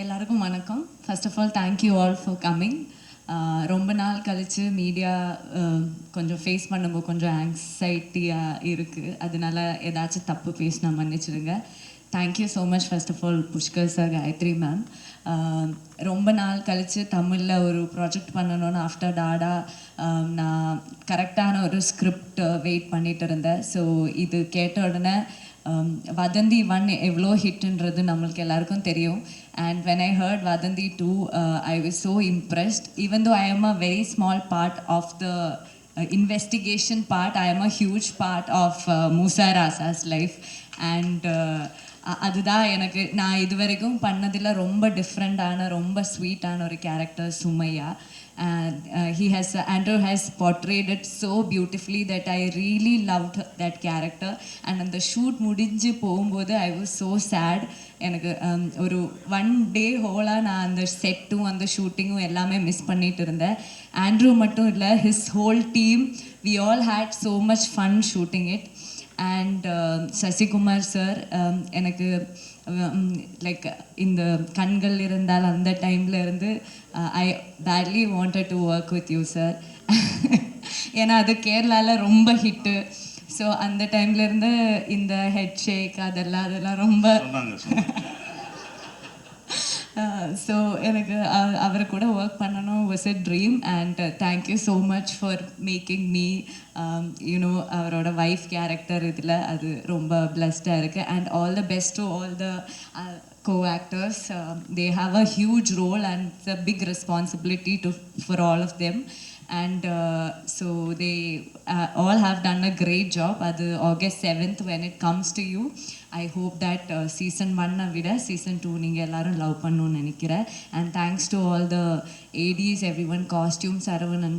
எல்லாருக்கும் வணக்கம். First of all thank you all for coming. ரொம்ப நாள் கழித்து மீடியா கொஞ்சம் ஃபேஸ் பண்ணும்போது கொஞ்சம் ஆங்ஸைட்டியாக இருக்குது. அதனால ஏதாச்சும் தப்பு பேசினா மன்னிச்சிடுங்க. Thank you so much first of all Pushkar sir, Gayathri ma'am. ரொம்ப நாள் கழித்து தமிழில் ஒரு ப்ராஜெக்ட் பண்ணணும்னு ஆஃப்டர் டாடா நான் கரெக்டான ஒரு ஸ்கிரிப்ட் வெயிட் பண்ணிட்டு இருந்தேன். ஸோ இது கேட்ட உடனே வதந்தி 1 எவ்வளோ ஹிட்ன்றது நம்மளுக்கு எல்லாருக்கும் தெரியும். And when I heard Vadanthi 2, I was so impressed. Even though I am a very small part of the investigation part, I am a huge part of Musa Rasa's life. And அதுதான் எனக்கு நான் இது வரைக்கும் பண்ணதில் ரொம்ப டிஃப்ரெண்ட்டான ரொம்ப ஸ்வீட்டான ஒரு character Sumaiya. Andrew has portrayed it so beautifully that I really loved that character. And அந்த ஷூட் முடிஞ்சு போகும்போது I was so sad. எனக்கு ஒரு 1 day ஹோலாக நான் அந்த செட்டும் அந்த ஷூட்டிங்கும் எல்லாமே மிஸ் பண்ணிட்டு இருந்தேன். ஆண்ட்ரூ மட்டும் இல்லை, his whole team, we all had so much fun shooting it. And Sasikumar sir, எனக்கு லைக் இந்த கண்கள் இருந்தால் அந்த டைமில் இருந்து ஐ badly wanted to work with you sir. ஏன்னா அது கேரளாவில் ரொம்ப ஹிட்டு. ஸோ அந்த டைம்லேருந்து இந்த ஹெட் ஷேக் அதெல்லாம் ரொம்ப ஸோ எனக்கு அவர் கூட ஒர்க் பண்ணணும் was a dream. And thank you so much for making me you know அவரோட ஒய்ஃப் கேரக்டர் இதில் அது ரொம்ப பிளஸ்டாக இருக்குது. And all the best to all the co-actors. They have a huge role and it's a big responsibility for all of them. And so they all have done a great job. Adu August 7th when it comes to you, I hope that season 1 vida season 2 neenga ellarum love pannonu nenikira. And thanks to all the ADs, everyone, costume Saravanan,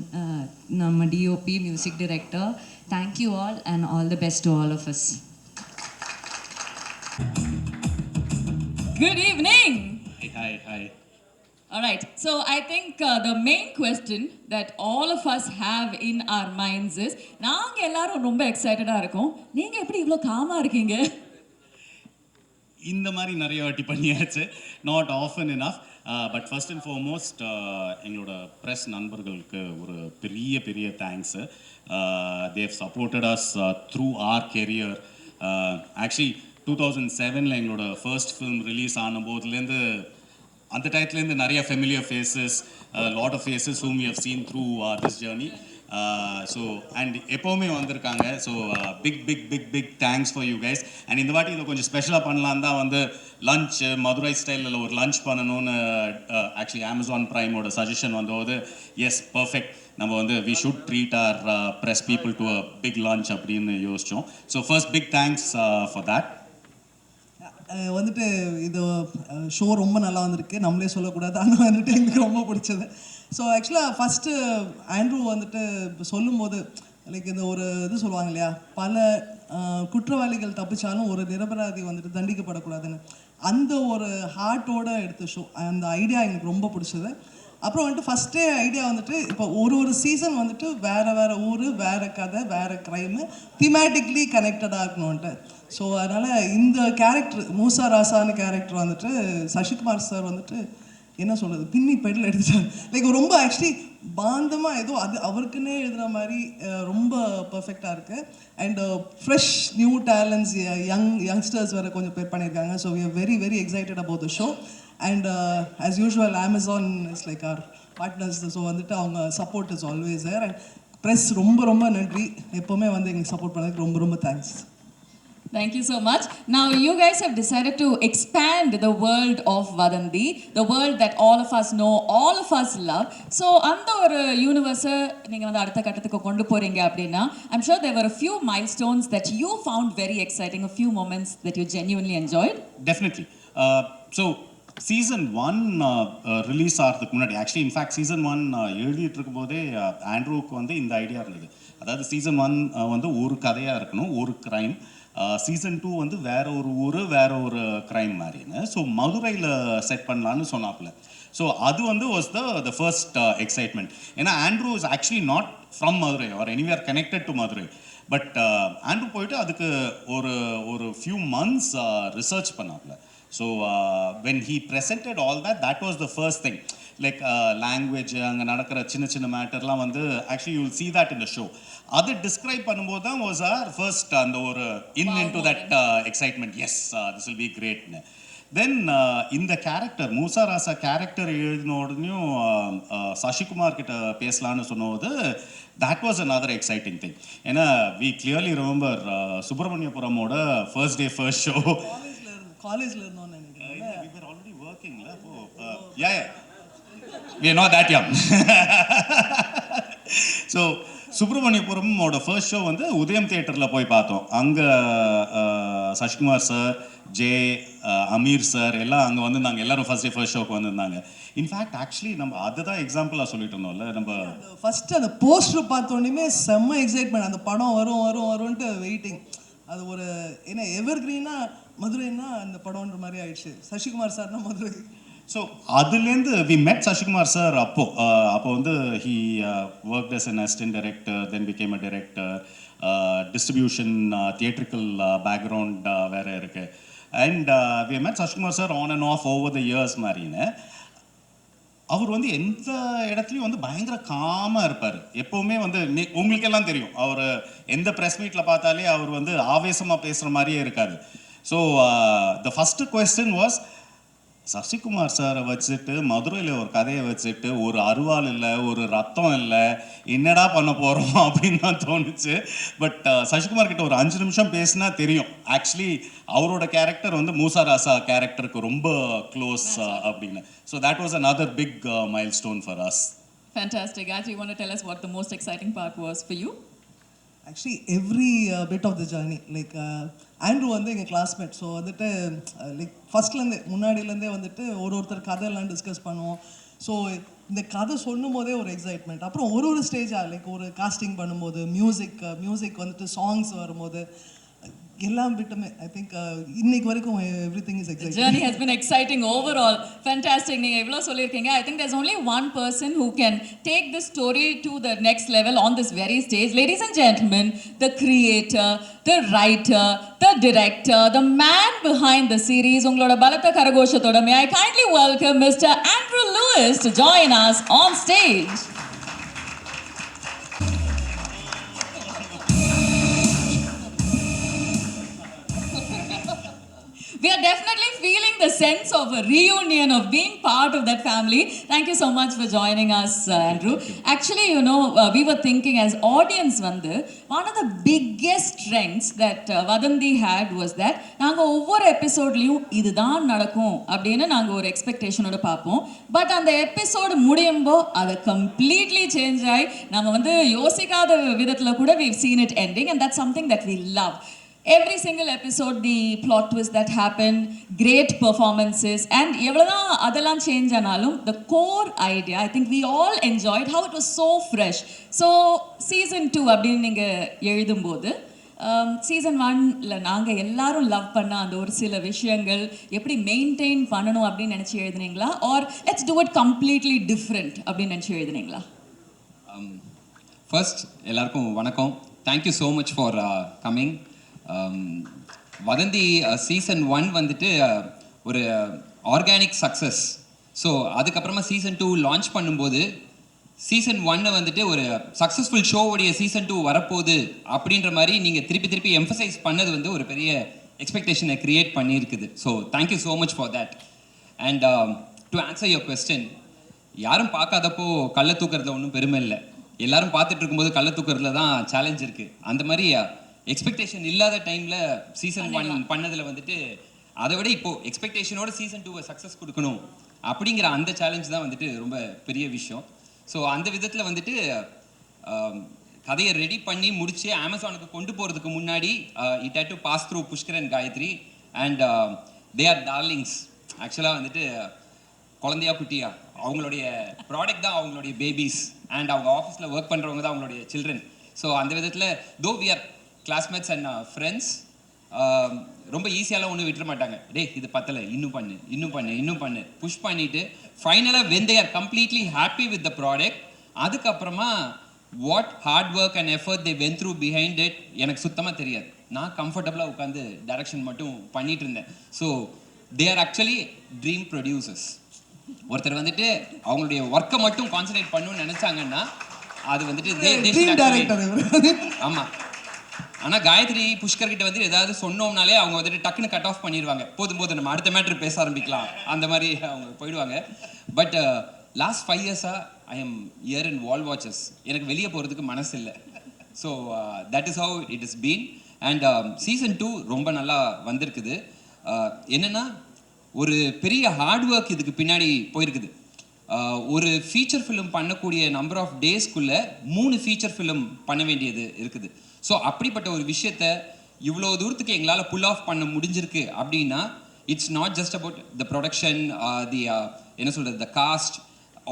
nama DOP, music director, thank you all and all the best to all of us. Good evening. Hi. All right, so I think the main question that all of us have in our minds is, நாங்க எல்லாரும் ரொம்ப எக்ஸைட்டடா இருக்கோம், நீங்க எப்படி இவ்ளோ gamma இருக்கீங்க? இந்த மாதிரி நிறைய வாட்டி பண்ணியாச்சு, not often enough. But first and foremost எங்களோட ப்ரெஸ் நண்பர்களுக்கு ஒரு பெரிய thanks. They've supported us through our career. Actually 2007 எங்களோட ஃபர்ஸ்ட் ஃபிலிம் ரிலீஸ் ஆன போதுலேருந்து அந்த டயத்துலேருந்து நிறைய familiar faces, lot of faces whom we have seen through this journey. So and எப்போவுமே வந்திருக்காங்க. So big thanks for you guys. And இந்த வாட்டி இதை கொஞ்சம் ஸ்பெஷலாக பண்ணலாம் தான் வந்து லஞ்ச் மதுரை ஸ்டைலில் ஒரு லஞ்ச் பண்ணணும்னு ஆக்சுவலி அமேசான் ப்ரைமோட சஜஷன் வந்தபோது எஸ் பர்ஃபெக்ட், நம்ம வந்து we should treat our press people to a big lunch அப்படின்னு யோசித்தோம். So first big thanks for that. வந்துட்டு இது ஷோ ரொம்ப நல்லா வந்திருக்கு, நம்மளே சொல்லக்கூடாது, ஆனால் வந்துட்டு எங்களுக்கு ரொம்ப பிடிச்சது. ஸோ ஆக்சுவலாக ஃபஸ்ட்டு ஆண்ட்ரூ வந்துட்டு சொல்லும்போது லைக் இந்த ஒரு இது சொல்லுவாங்க இல்லையா, பல குற்றவாளிகள் தப்பிச்சாலும் ஒரு நிரபராதி வந்துட்டு தண்டிக்கப்படக்கூடாதுன்னு, அந்த ஒரு ஹார்ட்டோடு எடுத்த ஷோ. அந்த ஐடியா எனக்கு ரொம்ப பிடிச்சது. அப்புறம் வந்துட்டு ஃபஸ்ட்டே ஐடியா வந்துட்டு இப்போ ஒரு சீசன் வந்துட்டு வேறு ஊர், வேறு கதை, வேறு க்ரைமு, திமேட்டிக்லி கனெக்டடாக இருக்கணும்ன்ட்டு. ஸோ அதனால் இந்த கேரக்டர் மூசா ராசான்னு கேரக்டர் வந்துட்டு சசிகுமார் சார் வந்துட்டு என்ன சொல்கிறது, பின்னி பெடல் எடுத்துட்டார். லைக் ரொம்ப ஆக்சுவலி பாந்தமாக ஏதோ அது அவருக்குன்னே எழுதுகிற மாதிரி ரொம்ப பர்ஃபெக்டாக இருக்குது. And fresh new talents, youngsters வேறு கொஞ்சம் பேர் பண்ணியிருக்காங்க. So we are very excited about the show. And as usual Amazon is like our partners. So வந்துட்டு அவங்க support is always there. And press ரொம்ப நன்றி, எப்போவுமே வந்து எங்களுக்கு சப்போர்ட் பண்ணதுக்கு ரொம்ப thanks. Thank you so much. Now you guys have decided to expand the world of Vadanthi, the world that all of us know, all of us love. So அந்த ஒரு யூனிவர்ஸை நீங்கள் வந்து அடுத்த கட்டத்துக்கு கொண்டு போகிறீங்க அப்படின்னா, I'm sure there were a few milestones that you found very exciting, a few moments that you genuinely enjoyed. Definitely. So season 1 release ஆகிறதுக்கு முன்னாடி ஆக்சுவலி இன்ஃபேக்ட் சீசன் 1 எழுதிட்டு இருக்கும் போதே ஆண்ட்ரூவுக்கு வந்து இந்த ஐடியா இருந்தது. அதாவது சீசன் 1 வந்து ஒரு கதையாக இருக்கணும், ஒரு க்ரைம். சீசன் 2 வந்து வேற ஒரு ஊர், வேற ஒரு க்ரைம் மாதிரின்னு. ஸோ மதுரையில் செட் பண்ணலான்னு சொன்னாப்புல. ஸோ அது வந்து வாஸ் த ஃபர்ஸ்ட் எக்ஸைட்மெண்ட். ஏன்னா Andrew is actually not from Madurai or anywhere connected to Madurai. But Andrew போயிட்டு அதுக்கு ஒரு ஃபியூ மந்த்ஸ் ரிசர்ச் பண்ணாப்புல. So when he presented all that, that was the first thing. Like language, அங்கே நடக்கிற சின்ன சின்ன மேட்டர்லாம் வந்து actually you will see that in the show. அது டிஸ்கிரைப் பண்ணும்போது தான் was our first அந்த ஒரு into that excitement. Yes, this will be great. தென் இந்த கேரக்டர் மூசா ராசா கேரக்டர் எழுதின உடனேயும் சசிகுமார் கிட்ட பேசலான்னு சொன்னபோது that was another exciting thing. ஏன்னா we clearly remember சுப்பிரமணியபுரமோட first day first show காலேஜ்ல இருந்தோம்னு நினைக்கிறேன். we were already working la yeah we are not that young. So சுப்பிரமணியபுரமோட ஃபர்ஸ்ட் ஷோ வந்து உதயம் தியேட்டரில் போய் பார்த்தோம். அங்கே சசிகுமார் சார், ஜே, அமீர் சார் எல்லாம் அங்கே வந்து நாங்கள் எல்லாரும் ஃபர்ஸ்ட் டே ஃபர்ஸ்ட் ஷோக்கு வந்திருந்தாங்க. இன்ஃபேக்ட் ஆக்சுவலி நம்ம அதுதான் எக்ஸாம்பிளாக சொல்லிட்டு இருந்தோம்ல. நம்ம ஃபர்ஸ்ட் அந்த போஸ்டர் பார்த்தோன்னே செம்ம எக்ஸைட்மெண்ட், அந்த படம் வரும்ன்ட்டு வெயிட்டிங். அது ஒரு ஏன்னா எவர் கிரீனா மதுரைன்னா அந்த படம்ன்ற மாதிரி ஆயிடுச்சு. சசிகுமார் சார்னா மதுரை. ஸோ அதுலேருந்து வி மெட் சசிகுமார் சார் அப்போ வந்து he worked as an assistant director, then became a director, distribution, theatrical background வேறு இருக்குது. And we met Sasikumar sir on and off over the years மாதிரின்னு. அவர் வந்து எந்த இடத்துலையும் வந்து பயங்கர காமாக இருப்பார். எப்போவுமே வந்து உங்களுக்கெல்லாம் தெரியும், அவர் எந்த ப்ரெஸ் மீட்டில் பார்த்தாலே அவர் வந்து ஆவேசமாக பேசுகிற மாதிரியே இருக்காது. So the first question was, Sasikumar சாரை வச்சுட்டு மதுரையில் ஒரு கதையை வச்சுட்டு ஒரு அருவாள் இல்லை, ஒரு ரத்தம் இல்லை, என்னடா பண்ண போகிறோம் அப்படின்னு தான் தோணுச்சு. பட் சசிகுமார் கிட்ட ஒரு 5 நிமிஷம் பேசினா தெரியும் ஆக்சுவலி அவரோட கேரக்டர் வந்து மூசா ராசா கேரக்டருக்கு ரொம்ப க்ளோஸ் அப்படின்னு. So that was another big milestone for us. Fantastic. Guys, you want to tell us what the most exciting part was for you? Actually every bit of the journey. Like Andrew வந்து எங்கள் classmate. So வந்துட்டு like ஃபஸ்ட்லேருந்தே முன்னாடியிலேருந்தே வந்துட்டு ஒருத்தர் கதையெல்லாம் discuss பண்ணுவோம். So இந்த கதை சொல்லும் போதே ஒரு எக்ஸைட்மெண்ட். அப்புறம் ஒரு ஸ்டேஜாக லைக் ஒரு காஸ்டிங் பண்ணும்போது மியூசிக் வந்துட்டு சாங்ஸ் வரும்போது எல்லாம் விட்டுமே ஐ திங்க் இன்னைக்கு வரைக்கும் everything is exciting. Journey has been exciting overall. Fantastic. நீங்க எவ்வளோ சொல்லியிருக்கீங்க. I think there's only one person who can take this story to the next level on this very stage. Ladies and gentlemen, the creator, the writer, the director, the man behind the series. உங்களோட பலத்த கரகோஷத்தோட may I kindly welcome Mr. Andrew Lewis to join us on stage. We are definitely feeling the sense of a reunion, of being part of that family. Thank you so much for joining us, Andrew. Actually, you know, we were thinking as audience, one of the biggest strengths that Vadanthi had was that நாங்கள் ஒவ்வொரு எபிசோட்லையும் இதுதான் நடக்கும் அப்படின்னு நாங்கள் ஒரு எக்ஸ்பெக்டேஷனோட பார்ப்போம். But அந்த episode முடியும்போ அதை கம்ப்ளீட்லி சேஞ்ச் ஆகி நம்ம வந்து யோசிக்காத விதத்தில் கூட we've seen it ending, and that's something that we love. Every single episode, the plot twist that happened, great performances, and எவ்வளோதான் அதெல்லாம் சேஞ்ச் ஆனாலும் the core idea, I think we all enjoyed how it was so fresh. So season 2 அப்படின்னு நீங்கள் எழுதும்போது season 1ல நாங்கள் எல்லாரும் love பண்ண அந்த ஒரு சில விஷயங்கள் எப்படி மெயின்டைன் பண்ணணும் அப்படின்னு நினச்சி எழுதுனீங்களா, or let's do it completely different அப்படின்னு நினச்சி எழுதுனீங்களா? ஃபர்ஸ்ட் எல்லாருக்கும் வணக்கம். Thank you so much for coming. Vadhandhi season 1 வந்துட்டு ஒரு ஆர்கானிக் சக்ஸஸ். ஸோ அதுக்கப்புறமா சீசன் 2 லான்ச் பண்ணும்போது சீசன் 1 வந்துட்டு ஒரு சக்ஸஸ்ஃபுல் ஷோவுடைய சீசன் 2 வரப்போகுது அப்படின்ற மாதிரி நீங்கள் திருப்பி எம்ஃபசைஸ் பண்ணது வந்து ஒரு பெரிய எக்ஸ்பெக்டேஷனை க்ரியேட் பண்ணியிருக்குது. So thank you so much for that. And to answer your question, யாரும் பார்க்காதப்போ கள்ள தூக்கிறதுல ஒன்றும் பெருமை இல்லை. எல்லாரும் பார்த்துட்டு இருக்கும்போது கள்ள தூக்கிறதுல தான் சேலஞ்ச் இருக்குது. அந்த மாதிரி எக்ஸ்பெக்டேஷன் இல்லாத டைமில் சீசன் 1 பண்ணதில் வந்துட்டு அதை விட இப்போது எக்ஸ்பெக்டேஷனோட சீசன் 2 சக்ஸஸ் கொடுக்கணும் அப்படிங்கிற அந்த சேலஞ்ச் தான் வந்துட்டு ரொம்ப பெரிய விஷயம். ஸோ அந்த விதத்தில் வந்துட்டு கதையை ரெடி பண்ணி முடித்து அமேசானுக்கு கொண்டு போகிறதுக்கு முன்னாடி it had to pass through Pushkar and Gayathri, and they are darlings. ஆக்சுவலாக வந்துட்டு குழந்தையா குட்டியா அவங்களுடைய ப்ராடக்ட் தான் அவங்களுடைய பேபிஸ், அண்ட் அவங்க ஆஃபீஸில் ஒர்க் பண்ணுறவங்க தான் அவங்களுடைய சில்ட்ரன். ஸோ அந்த விதத்தில் though we are classmates and friends, ரொம்ப ஈஸியாலாம் ஒன்றும் விட்டுற மாட்டாங்க. டே இது பத்தலை, இன்னும் பண்ணு புஷ் பண்ணிவிட்டு ஃபைனலாக when they are completely happy with the product, அதுக்கப்புறமா what hard work and effort they went through behind it எனக்கு சுத்தமாக தெரியாது. நான் கம்ஃபர்டபுளாக உட்காந்து டைரக்ஷன் மட்டும் பண்ணிட்டு இருந்தேன். So they are actually dream producers. ஒருத்தர் வந்துட்டு அவங்களுடைய ஒர்க்கை மட்டும் கான்சன்ட்ரேட் பண்ணணும்னு நினைச்சாங்கன்னா அது வந்துட்டு ஆமா. ஆனா காயத்ரி புஷ்கர் கிட்ட வந்து ஏதாவது சொன்னோம்னாலே அவங்க வந்துட்டு டக்குன்னு கட் ஆஃப் பண்ணிடுவாங்க. போதும் போதும் நம்ம அடுத்த மேட்ரு பேச ஆரம்பிக்கலாம் அந்த மாதிரி அவங்க போயிடுவாங்க. பட் லாஸ்ட் 5 இயர்ஸா I am year in wall watches. எனக்கு வெளியே போகிறதுக்கு மனசு இல்லை. So that is how it is been. And season 2 ரொம்ப நல்லா வந்திருக்குது. என்னென்னா ஒரு பெரிய ஹார்ட் ஒர்க் இதுக்கு பின்னாடி போயிருக்குது. ஒரு ஃபீச்சர் ஃபிலிம் பண்ணக்கூடிய நம்பர் ஆஃப் டேஸ்க்குள்ளே 3 ஃபீச்சர் ஃபிலிம் பண்ண வேண்டியது இருக்குது. ஸோ அப்படிப்பட்ட ஒரு விஷயத்த இவ்வளோ தூரத்துக்கு எங்களால் புல் ஆஃப் பண்ண முடிஞ்சிருக்கு அப்படின்னா it's not just about the production, the என்ன சொல்கிறது, த காஸ்ட்.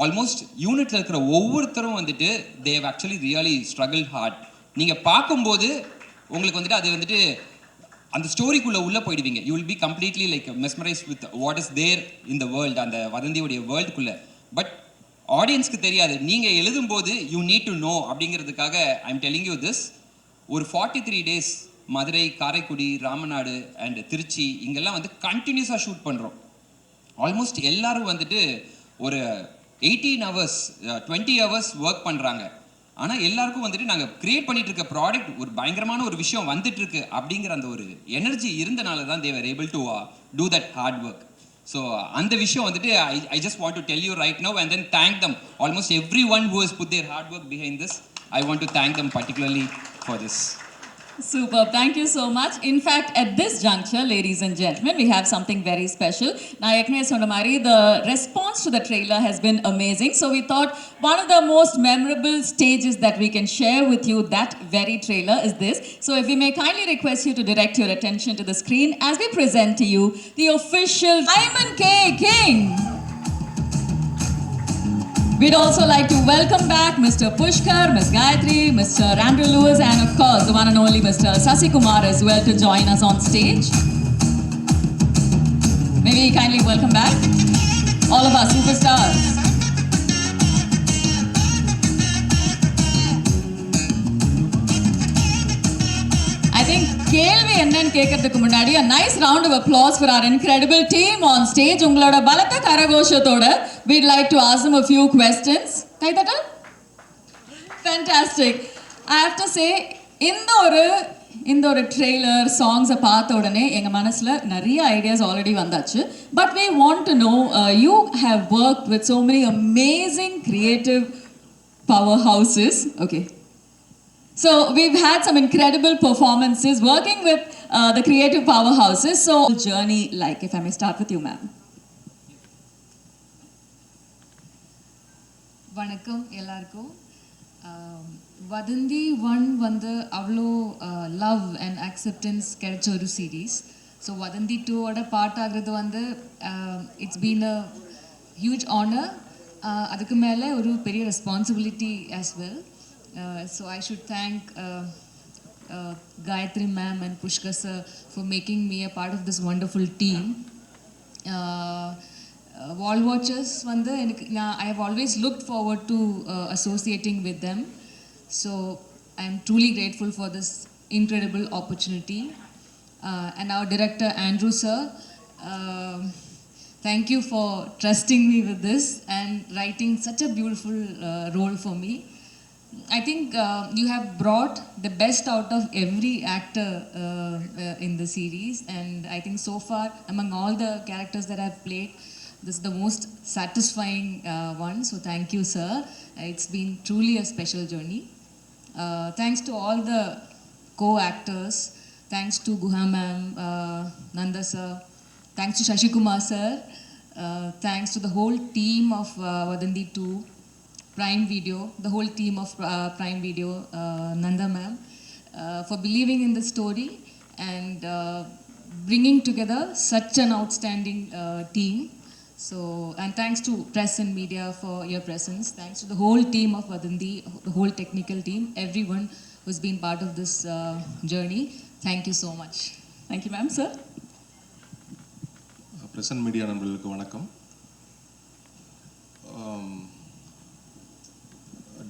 ஆல்மோஸ்ட் யூனிட்டில் இருக்கிற ஒவ்வொருத்தரும் வந்துட்டு they actually really struggle hard. நீங்கள் பார்க்கும்போது உங்களுக்கு வந்துட்டு அது வந்துட்டு அந்த ஸ்டோரிக்குள்ளே உள்ளே போயிடுவீங்க. You will be completely like mesmerize with what is there in the world, அந்த வதந்தியுடைய வேர்ல்டுக்குள்ளே. பட் ஆடியன்ஸ்க்கு தெரியாது. நீங்கள் எழுதும்போது யூ நீட் டு நோ அப்படிங்கிறதுக்காக I am telling you this. ஒரு 43 days மதுரை, காரைக்குடி, ராமநாடு அண்ட் திருச்சி இங்கெல்லாம் வந்து கண்டினியூஸாக ஷூட் பண்ணுறோம். ஆல்மோஸ்ட் எல்லாரும் வந்துட்டு ஒரு 18 hours 20 hours ஒர்க் பண்ணுறாங்க. ஆனால் எல்லாருக்கும் வந்துட்டு நாங்கள் கிரியேட் பண்ணிட்டு இருக்க ப்ராடக்ட் ஒரு பயங்கரமான ஒரு விஷயம் வந்துட்டு இருக்கு அப்படிங்கிற அந்த ஒரு எனர்ஜி இருந்தனால தான் they were able to do that hard work. So அந்த விஷயம் வந்துட்டு I just want to tell you right now and then thank them. Almost everyone who has put their hard work behind this, I want to thank them particularly for this. Superb. Thank you so much. In fact, at this juncture, ladies and gentlemen, we have something very special. Now, Ekne Sonamari, the response to the trailer has been amazing. So we thought one of the most memorable stages that we can share with you, that very trailer, is this. So if we may kindly request you to direct your attention to the screen as we present to you the official Diamond K King. We'd also like to welcome back Mr. Pushkar, Ms. Gayatri, Mr. Andrew Lewis, and of course the one and only Mr. Sasi Kumar as well to join us on stage. May we kindly welcome back all of our superstars. I think கேள்வி என்னன்னு கேட்கறதுக்கு முன்னாடி a nice round of applause for our incredible team on stage. உங்களோட பலத்த கரகோஷத்தோட we'd like to ask them a few questions. கைதட்டல். Fantastic. I have to say இந்த ஒரு trailer சாங்ஸை பார்த்த உடனே எங்கள் மனசில் நிறைய ஐடியாஸ் ஆல்ரெடி வந்தாச்சு. But we want to know, you have worked with so many amazing creative powerhouses. Okay. So we've had some incredible performances working with the creative powerhouses. So journey, like, if I may start with you, ma'am. வணக்கம் எல்லாருக்கும். வதந்தி 1 வந்து அவ்வளோ love and acceptance கிடைச்ச ஒரு series. So வதந்தி 2ஓட part ஆகிறது வந்து it's been a huge honour. அதுக்கு மேலே ஒரு பெரிய responsibility as well. So I should thank Gayatri ma'am and Pushkar sir for making me a part of this wonderful team. Wall Watchers வந்து எனக்கு I have always looked forward to associating with them. So I am truly grateful for this incredible opportunity. And our director Andrew sir, thank you for trusting me with this and writing such a beautiful role for me. I think you have brought the best out of every actor in the series, and I think so far among all the characters that I've played, this is the most satisfying one. So thank you, sir. It's been truly a special journey. Thanks to all the co-actors. Thanks to Guha ma'am, Nanda sir. Thanks to Shashi Kumar sir. Thanks to the whole team of Vadandi 2. Prime Video, the whole team of Prime Video, Nanda ma'am, for believing in the story and bringing together such an outstanding team. So, and thanks to press and media for your presence. Thanks to the whole team of Vadandi, the whole technical team, everyone who's been part of this journey. Thank you so much. Thank you, ma'am. Sir? Press and media நண்பர்களுக்கு வணக்கம்.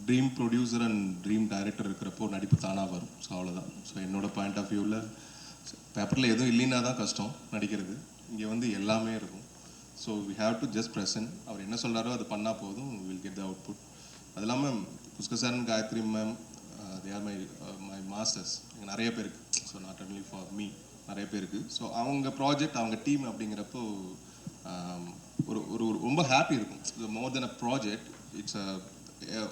Dream producer and dream director இருக்கிறப்போ நடிப்பு தானாக வரும். So அவ்வளோதான். So என்னோட point of வியூவில் பேப்பரில் எதுவும் இல்லைன்னா தான் கஷ்டம் நடிக்கிறது. இங்கே வந்து எல்லாமே இருக்கும். So we have to just present. அவர் என்ன சொல்கிறாரோ அது பண்ணால் போதும், வில் கெட் த அவுட்புட். அது இல்லாமல் Pushkar sir, Gayathri ma'am, they are my masters. நிறைய பேருக்கு, so not only for me, நிறைய பேருக்கு. ஸோ அவங்க ப்ராஜெக்ட், அவங்க டீம் அப்படிங்கிறப்போ ஒரு ஒரு ரொம்ப ஹாப்பி இருக்கும். மோர் தென் அ ப்ராஜெக்ட், இட்ஸ்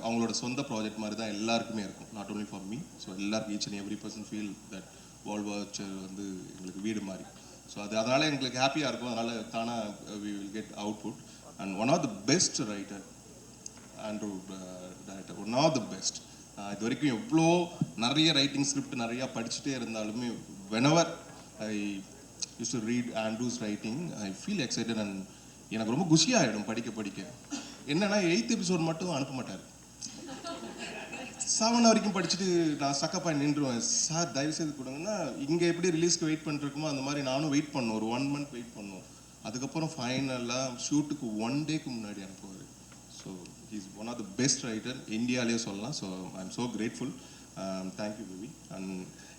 அவங்களோட சொந்த ப்ராஜெக்ட் மாதிரி தான் எல்லாருக்குமே இருக்கும், not only for me. So எல்லாருக்கும் each and every person feel that world watcher வந்து எங்களுக்கு வீடு மாதிரி. ஸோ அதனால் எங்களுக்கு ஹாப்பியாக இருக்கும். அதனால் தானாக we will get output. And one of the best writer Andrew director, one of the best. இது வரைக்கும் எவ்வளோ நிறைய ரைட்டிங் ஸ்கிரிப்ட் நிறையா படிச்சுட்டே இருந்தாலுமே whenever I use to read Andrew's writing, I feel excited. And எனக்கு ரொம்ப குஷியாகிடும் படிக்க படிக்க. என்னன்னா 8th எபிசோட் மட்டும் அனுப்ப மாட்டார். 7 வரைக்கும் படிச்சுட்டு நான் சக்கப்பாய் நின்றுவேன். சார் தயவு செய்து கொடுங்கன்னா, இங்கே எப்படி ரிலீஸ்க்கு வெயிட் பண்ணிருக்குமோ அந்த மாதிரி நானும் வெயிட் பண்ணுவோம். ஒரு 1 month வெயிட் பண்ணுவோம். அதுக்கப்புறம் ஃபைனலாக ஷூட்டுக்கு 1 டேக்கு முன்னாடி அனுப்புவார். So he's one of the best writer இந்தியாவிலே சொல்லலாம். So I am so grateful. Thank you baby. And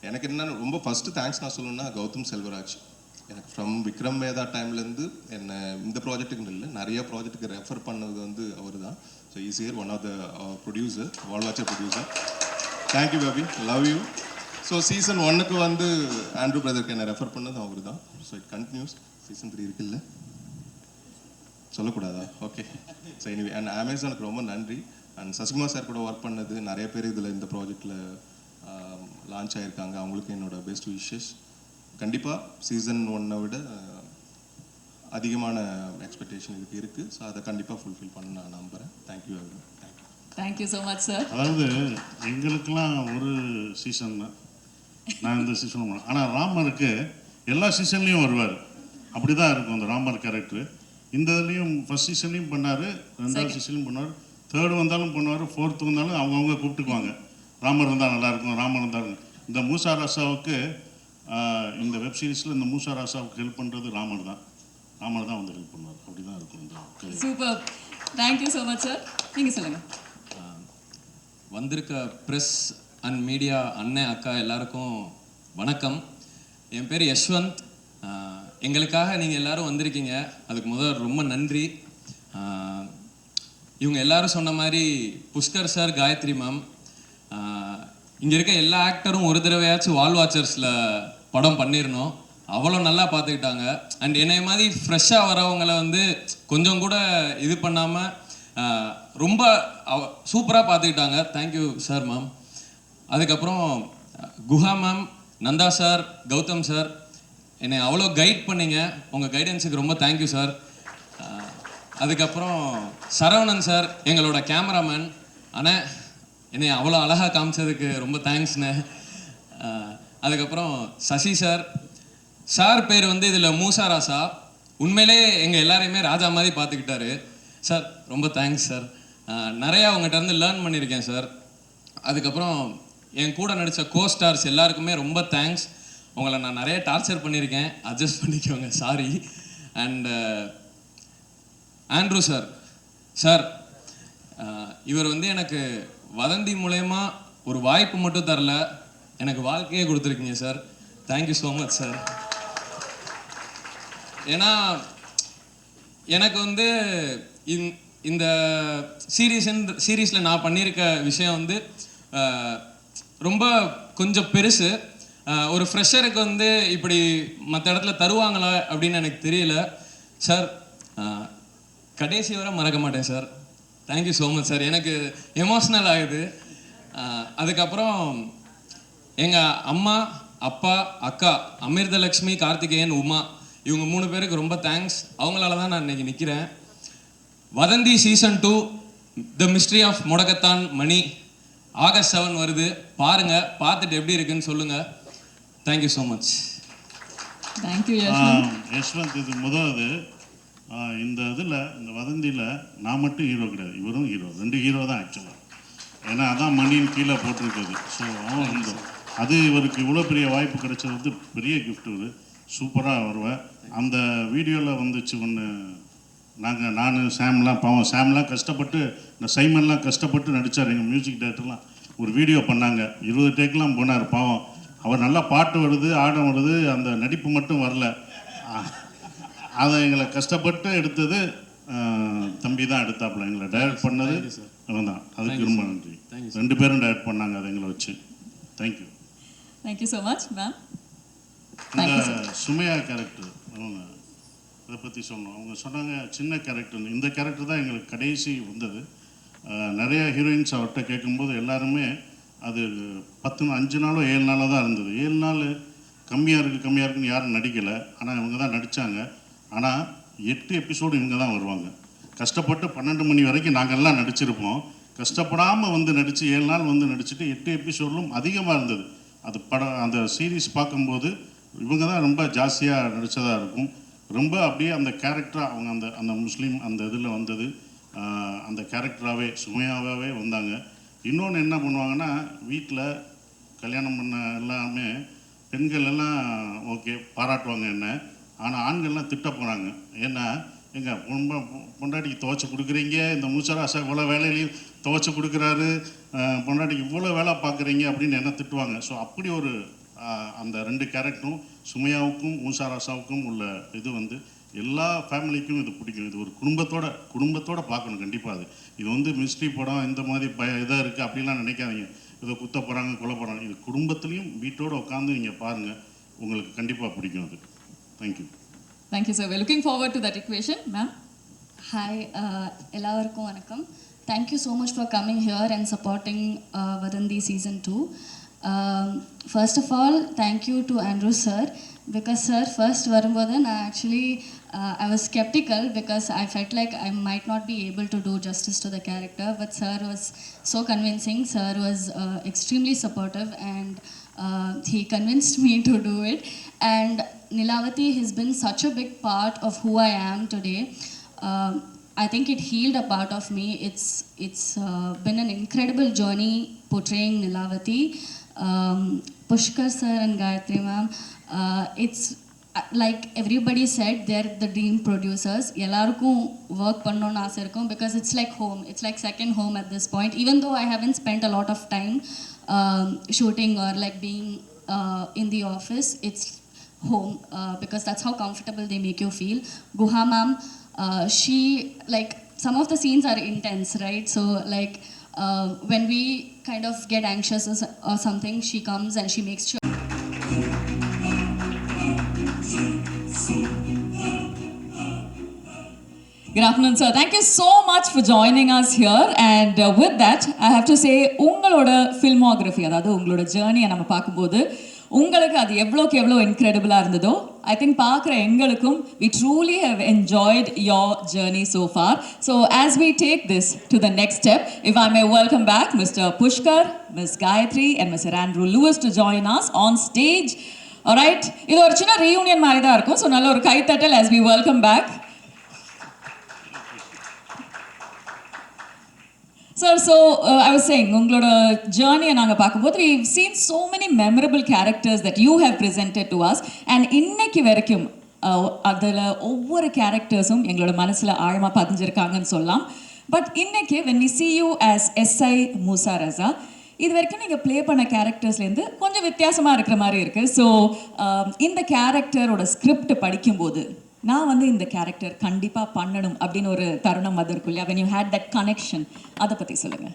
எனக்கு என்னென்ன ரொம்ப ஃபஸ்ட்டு தேங்க்ஸ் நான் சொல்லணும்னா கௌதம் செல்வராஜ். எனக்கு ஃப்ரம் விக்ரம் வேதா டைம்லேருந்து என்னை இந்த ப்ராஜெக்ட்டுக்கு இல்லை, நிறைய ப்ராஜெக்ட்டுக்கு ரெஃபர் பண்ணது வந்து அவர் தான். So is here one of the producer, world watcher producer. Thank you baby, love you. So season 1க்கு வந்து ஆண்ட்ரூ பிரதருக்கு என்னை ரெஃபர் பண்ணது அவர் தான். So it continuous. சீசன் 3 இருக்குல்ல, சொல்லக்கூடாதா? ஓகே. ஸோ எனிவே, அண்ட் அமேசானுக்கு ரொம்ப நன்றி. அண்ட் சசிகுமார் சார் கூட ஒர்க் பண்ணது நிறைய பேர் இதில் இந்த ப்ராஜெக்டில் லான்ச் ஆகியிருக்காங்க. அவங்களுக்கு என்னோட பெஸ்ட் விஷஸ். கண்டிப்பாக சீசன் 1 விட அதிகமான எக்ஸ்பெக்டேஷன் இதுக்கு இருக்குது. ஸோ அதை கண்டிப்பாக ஃபுல்ஃபில் பண்ண நான் நம்புகிறேன். Thank you every. Thank you so much sir. அதாவது எங்களுக்கெல்லாம் ஒரு சீசன் தான், நான் இந்த சீசனும் பண்ணேன். ஆனால் ராமருக்கு எல்லா சீசன்லேயும் வருவார். அப்படி தான் இருக்கும் அந்த ராமர் கேரக்டர். இந்த இதுலேயும் ஃபஸ்ட் சீசன்லேயும் பண்ணார், 2வது சீசன்லையும் பண்ணார், 3rd வந்தாலும் பண்ணுவார், 4th வந்தாலும் அவங்கவுங்க கூப்பிட்டுக்குவாங்க. ராமர் இருந்தால் நல்லாயிருக்கும், ராமர் இருந்தால். இந்த மூசா ராசாவுக்கு இந்த வெப் சீரிஸில் இந்த மூசா ராசாவுக்கு ஹெல்ப் பண்ணுறது ராமர் தான். ராமர் தான் வந்து ஹெல்ப் பண்ணுவார். அப்படி தான் இருக்கும் இந்த. Super, thank you so much sir. நீங்கள் சொல்லுங்கள். வந்திருக்க ப்ரெஸ் அண்ட் மீடியா அண்ணன் அக்கா எல்லாருக்கும் வணக்கம். என் பேர் யஷ்வந்த். எங்களுக்காக நீங்கள் எல்லோரும் வந்திருக்கீங்க, அதுக்கு முதல் ரொம்ப நன்றி. இவங்க எல்லாரும் சொன்ன மாதிரி புஷ்கர் சார், காயத்ரி மேம், இங்கே இருக்க எல்லா ஆக்டரும் ஒரு தடவையாச்சும் வால் வாட்சர்ஸில் படம் பண்ணிடணும். அவ்வளோ நல்லா பார்த்துக்கிட்டாங்க. அண்ட் என்னை மாதிரி ஃப்ரெஷ்ஷாக வரவங்களை வந்து கொஞ்சம் கூட இது பண்ணாமல் ரொம்ப சூப்பராக பார்த்துக்கிட்டாங்க. Thank you sir ma'am. அதுக்கப்புறம் Guha ma'am, Nanda sir, Gautham sir, என்னை அவ்வளோ கைட் பண்ணிங்க. உங்கள் கைடன்ஸுக்கு ரொம்ப தேங்க்யூ சார். அதுக்கப்புறம் சரவணன் சார், எங்களோட கேமராமேன். ஆனால் என்னை அவ்வளோ அழகாக காமிச்சதுக்கு ரொம்ப தேங்க்ஸ்ண்ணே. அதுக்கப்புறம் சசி சார். சார் பேர் வந்து இதில் மூசா ராசா. உண்மையிலே எங்கள் எல்லாரையுமே ராஜா மாதிரி பார்த்துக்கிட்டாரு சார். ரொம்ப தேங்க்ஸ் சார். நிறையா உங்கள்கிட்ட இருந்து லேர்ன் பண்ணியிருக்கேன் சார். அதுக்கப்புறம் என் கூட நடித்த கோஸ்டார்ஸ் எல்லாருக்குமே ரொம்ப தேங்க்ஸ். உங்களை நான் நிறைய டார்ச்சர் பண்ணியிருக்கேன், அட்ஜஸ்ட் பண்ணிக்கோங்க, sorry. And Andrew sir. Sir, இவர் வந்து எனக்கு வதந்தி மூலயமா ஒரு வாய்ப்பு மட்டும் தரல, எனக்கு வாழ்க்கையே கொடுத்துருக்கீங்க sir. Thank you so much sir. ஏன்னா எனக்கு வந்து இந்த சீரீஸில் நான் பண்ணியிருக்க விஷயம் வந்து ரொம்ப கொஞ்சம் பெருசு. ஒரு ஃப்ரெஷருக்கு வந்து இப்படி மற்ற இடத்துல தருவாங்களா அப்படின்னு எனக்கு தெரியல சார். கடைசி வரை மறக்க மாட்டேன் sir. Thank you so much sir. எனக்கு எமோஷ்னல் ஆகுது. அதுக்கப்புறம் எங்கள் அம்மா, அப்பா, அக்கா அமிர்தலக்ஷ்மி, கார்த்திகேயன், உமா, இவங்க 3 பேருக்கு ரொம்ப தேங்க்ஸ். அவங்களால தான் நான் இன்னைக்கு நிற்கிறேன். வதந்தி சீசன் 2 த மிஸ்ட்ரி ஆஃப் முடக்கத்தான் மணி August 7 வருது. பாருங்க, பார்த்துட்டு எப்படி இருக்குன்னு சொல்லுங்க. Thank you so much. Thank you Yashwanth. இது முதலாவது இந்த இதில், இந்த வதந்தியில் நான் மட்டும் ஹீரோ கிடையாது, இவரும் ஹீரோ. 2 ஹீரோ தான் ஆக்சுவலாக. ஏன்னா அதான் மணின்னு கீழே போட்டிருக்குது. ஸோ அவன் அது இவருக்கு இவ்வளோ பெரிய வாய்ப்பு கிடைச்சது வந்து பெரிய கிஃப்ட். இது சூப்பராக வருவேன். அந்த வீடியோவில் வந்துச்சு ஒன்று, நான் சாம்லாம், பாவம் சாம்லாம் கஷ்டப்பட்டு, இந்த சைமன்லாம் கஷ்டப்பட்டு நடித்தார். எங்கள் மியூசிக் டைரக்டர்லாம் ஒரு வீடியோ பண்ணாங்க, 20 டேக்கெலாம் போனார். பாவம் அவர் நல்லா பாட்டு வருது, ஆடம் வருது, அந்த நடிப்பு மட்டும் வரல. அதை எங்களை கஷ்டப்பட்டு எடுத்தது தம்பி தான் எடுத்தாப்புல. எங்களை டைரக்ட் பண்ணது அவன் தான். அதுக்கு ரொம்ப நன்றி. 2 பேரும் டைரக்ட் பண்ணாங்க அதை எங்களை வச்சு. Thank you. Thank you so much ma'am. இந்த சுமையா கேரக்டர் அவங்க அதை பற்றி சொன்னோம். அவங்க சொன்னாங்க சின்ன கேரக்டர். இந்த கேரக்டர் தான் எங்களுக்கு கடைசி வந்தது. நிறைய ஹீரோயின்ஸ் அவர்கிட்ட கேட்கும்போது எல்லாருமே அது 5 நாளோ 7 நாளோ தான் இருந்தது. 7 நாள் கம்மியாக இருக்குன்னு யாரும் நடிக்கலை. ஆனால் இவங்க தான் நடித்தாங்க. ஆனால் 8 எபிசோடு இவங்க தான் வருவாங்க. கஷ்டப்பட்டு 12 மணி வரைக்கும் நாங்கள்லாம் நடிச்சிருப்போம். கஷ்டப்படாமல் வந்து நடித்து 7 நாள் வந்து நடிச்சுட்டு 8 எபிசோட்லும் அதிகமாக இருந்தது. அது அந்த சீரீஸ் பார்க்கும்போது இவங்க தான் ரொம்ப ஜாஸ்தியாக நடித்ததாக இருக்கும். ரொம்ப அப்படியே அந்த கேரக்டராக அவங்க அந்த முஸ்லீம் அந்த இதில் வந்தது. அந்த கேரக்டராகவே சுமையாகவே வந்தாங்க. இன்னொன்று என்ன பண்ணுவாங்கன்னா, வீட்டில் கல்யாணம் பண்ண எல்லாமே பெண்கள் எல்லாம் ஓகே பாராட்டுவாங்க என்ன. ஆனால் ஆண்கள்லாம் திட்ட போகிறாங்க. ஏன்னா எங்கள் பொண்டாட்டிக்கு துவைச்சி கொடுக்குறீங்க, இந்த மூச்சராசா இவ்வளோ வேலையிலையும் துவைச்சி கொடுக்குறாரு, பொண்டாட்டிக்கு இவ்வளோ வேலை பார்க்குறீங்க அப்படின்னு என்ன திட்டுவாங்க. ஸோ அப்படி ஒரு அந்த 2 கேரக்டரும் சுமையாவுக்கும் மூசாராசாவுக்கும் உள்ள இது வந்து எல்லா ஃபேமிலிக்கும் இது பிடிக்கும். இது ஒரு குடும்பத்தோட பார்க்கணும் கண்டிப்பாக. இது வந்து மிஸ்ட்ரி படம் இந்த மாதிரி இதாக இருக்குது அப்படிலாம் நினைக்காதீங்க. இதை குத்த போகிறாங்க கொல்ல போகிறாங்க. இது குடும்பத்துலேயும் வீட்டோடு உட்காந்து நீங்கள் பாருங்கள், உங்களுக்கு கண்டிப்பாக பிடிக்கும் அது. Thank you. Thank you sir. We're looking forward to that equation. Ma'am. Hi, எல்லாருக்கும் வணக்கம். Thank you so much for coming here and supporting வதந்தி season 2. First of all, thank you to Andrew sir, because sir first வரும்போது நான் actually I was skeptical because I felt like I might not be able to do justice to the character, but sir was so convincing. Sir was extremely supportive and he convinced me to do it. And Nilavati has been such a big part of who I am today. I think it healed a part of me. It's been an incredible journey portraying Nilavati. Pushkar sir and Gayatri ma'am, it's like everybody said, they're the dream producers. Ellarkum work pannonu aasai irukum because it's like home. It's like second home at this point. Even though I haven't spent a lot of time shooting or like being in the office, it's home because that's how comfortable they make you feel. Guha ma'am, she, like, some of the scenes are intense, right? So like when we kind of get anxious or something, she comes and she makes sure. Good afternoon, sir. Thank you so much for joining us here. And with that, I have to say, உங்களோட filmography, அதாவது உங்களோட ஜேர்னியை நம்ம பார்க்கும்போது உங்களுக்கு அது எவ்வளோக்கு எவ்வளோ இன்க்ரெடிபிளாக இருந்ததோ, ஐ திங்க் பார்க்குற எங்களுக்கும் we truly have enjoyed your journey so far. So as we take this to the next step, if I may welcome back Mr. Pushkar, Ms. Gayatri and Mr. Andrew Lewis to join us on stage. Alright, இது ஒரு சின்ன reunion மாதிரி தான் இருக்கும். So நல்ல ஒரு கைத்தட்டல் as we welcome back. Sir, so I was saying, உங்களோட ஜேர்னியை நாங்கள் பார்க்கும்போது we've seen so many memorable characters that you have presented to us, and இன்னைக்கு வரைக்கும் அதில் ஒவ்வொரு கேரக்டர்ஸும் எங்களோட மனசில் ஆழமாக பதிஞ்சிருக்காங்கன்னு சொல்லலாம். பட் இன்னைக்கு when we see you as SI Musa Raza, இது வரைக்கும் நீங்கள் ப்ளே பண்ண கேரக்டர்ஸ்லேருந்து கொஞ்சம் வித்தியாசமாக இருக்கிற மாதிரி இருக்குது. ஸோ இந்த கேரக்டரோட ஸ்கிரிப்ட் படிக்கும்போது நான் வந்து இந்த கேரக்டர் கண்டிப்பாக பண்ணணும் அப்படின்னு ஒரு தருணம் அது இருக்கும் இல்லையா? when you had that connection, அதை பற்றி சொல்லுங்கள்.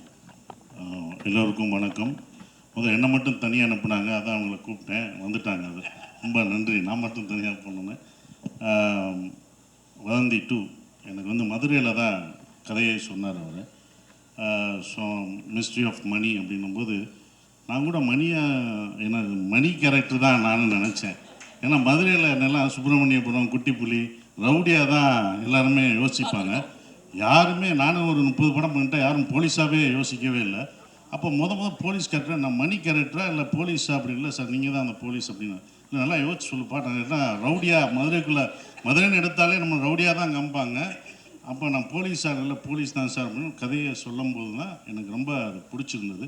எல்லோருக்கும் வணக்கம். என்னை மட்டும் தனியாக அனுப்புனாங்க, அதான் அவங்கள கூப்பிட்டேன், வந்துட்டாங்க. அது ரொம்ப நன்றி. நான் மட்டும் தனியாக பண்ணேன். வதந்தி 2 எனக்கு வந்து மதுரையில் தான் கதையை சொன்னார் அவர். ஸோ மிஸ்ட்ரி ஆஃப் மணி அப்படின்னும்போது நான் கூட மணி கேரக்டர் தான் நானும் நினச்சேன். ஏன்னா மதுரையில் என்னெல்லாம் சுப்பிரமணியபுரம், குட்டிப்புலி, ரவுடியாக தான் எல்லாருமே யோசிப்பாங்க. யாருமே, நானும் ஒரு 30 படம் பண்ணிட்டேன், யாரும் போலீஸாகவே யோசிக்கவே இல்லை. அப்போ போலீஸ் கேரக்டர் நான் மணி கேரக்டரா இல்லை போலீஸா அப்படி இல்லை சார், நீங்கள் தான் அந்த போலீஸ் அப்படின்னு. இல்லை நல்லா யோசிச்சு சொல்லுப்பா, நான் என்ன ரவுடியாக மதுரைன்னு எடுத்தாலே நம்ம ரவுடியாக தான் காமிப்பாங்க. அப்போ நான் போலீஸா இல்லை போலீஸ் தான் சார் அப்படின்னு கதையை சொல்லும்போது தான் எனக்கு ரொம்ப அது பிடிச்சிருந்தது.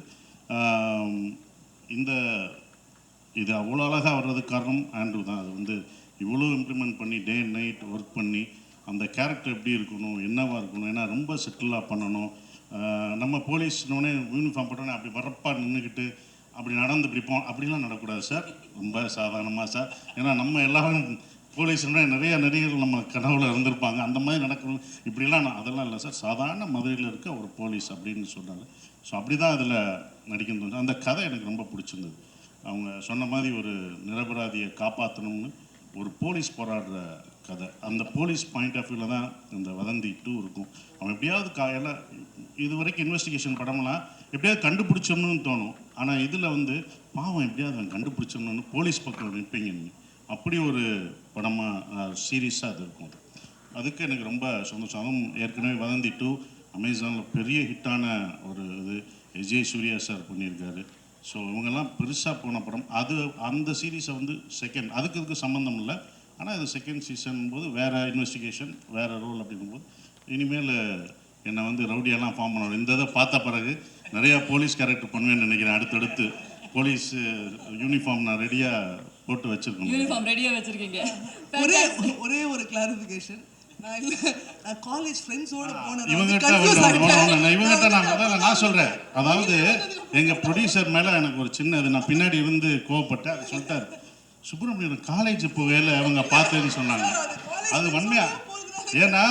இது அவ்வளோ அழகாக வர்றதுக்கு காரணம் ஆண்ட்ரூ தான். அது வந்து இவ்வளோ இம்ப்ளிமெண்ட் பண்ணி டே அண்ட் நைட் ஒர்க் பண்ணி அந்த கேரக்டர் எப்படி இருக்கணும், என்னவாக இருக்கணும், ஏன்னா ரொம்ப செட்டிலாக பண்ணணும். நம்ம போலீஸ்னோடனே யூனிஃபார்ம் போட்டோன்னே அப்படி வரப்பாக நின்றுக்கிட்டு அப்படி நடந்து பிடிப்போம், அப்படிலாம் நடக்கூடாது சார். ரொம்ப சாதாரணமாக சார். ஏன்னா நம்ம எல்லாரும் போலீஸ்னா நிறைய நடிகர்கள் நம்ம கனவுல இருந்திருப்பாங்க, அந்த மாதிரி நடக்கணும் இப்படிலாம் அதெல்லாம் இல்லை சார், சாதாரண மதுரையில் இருக்க ஒரு போலீஸ் அப்படின்னு சொன்னாங்க. ஸோ அப்படி தான் அதில் நடிக்கணும். அந்த கதை எனக்கு ரொம்ப பிடிச்சிருந்தது. அவங்க சொன்ன மாதிரி ஒரு நிரபராதியை காப்பாற்றணும்னு ஒரு போலீஸ் போராடுற கதை. அந்த போலீஸ் பாயிண்ட் ஆஃப் வியூவில் தான் இந்த வதந்தி 2 இருக்கும். அவன் எப்படியாவது எல்லாம் இது வரைக்கும் இன்வெஸ்டிகேஷன் படம்லாம் எப்படியாவது கண்டுபிடிச்சணும்னு தோணும். ஆனால் இதில் வந்து பாவம் எப்படியாவது அவன் கண்டுபிடிச்சணும்னு போலீஸ் பக்கம் நிற்பீங்க நீங்கள். அப்படி ஒரு படமாக சீரியஸாக அது இருக்கும். அதுக்கு எனக்கு ரொம்ப சந்தோஷம். அதுவும் ஏற்கனவே வதந்தி 2 அமேசானில் பெரிய ஹிட்டான ஒரு இது விஜய் சூர்யா சார் பண்ணியிருக்காரு. ஸோ இவங்கெல்லாம் பெருசாக போன படம். அந்த சீரீஸை வந்து செகண்ட் அதுக்கு சம்மந்தம் இல்லை, ஆனால் இது செகண்ட் சீசன் போது வேறு இன்வெஸ்டிகேஷன் வேறு ரோல் அப்படிங்கும்போது இனிமேல் என்னை வந்து ரவுடியெல்லாம் ஃபார்ம் பண்ணணும். இந்த இதை பார்த்த பிறகு நிறையா போலீஸ் கேரக்டர் பண்ணுவேன்னு நினைக்கிறேன். அடுத்தடுத்து போலீஸ் யூனிஃபார்ம் நான் ரெடியாக போட்டு வச்சுருக்கேன். யூனிஃபார்ம் ரெடியாக வச்சுருக்கீங்க. ஒரே ஒரு கிளாரிஃபிகேஷன், நான் காலேஜ் ஃப்ரெண்ட்ஸோட போனேன். இவங்ககிட்ட நான் சொல்கிறேன், அதாவது எங்கள் ப்ரொடியூசர் மேலே எனக்கு ஒரு சின்ன இது, நான் பின்னாடி இருந்து கோவப்பட்டேன். அது சொல்லிட்டாரு, சுப்பிரமணியன் காலேஜ் போகையில் அவங்க பார்த்தேன்னு சொன்னாங்க. அது உண்மையா? ஏன்னா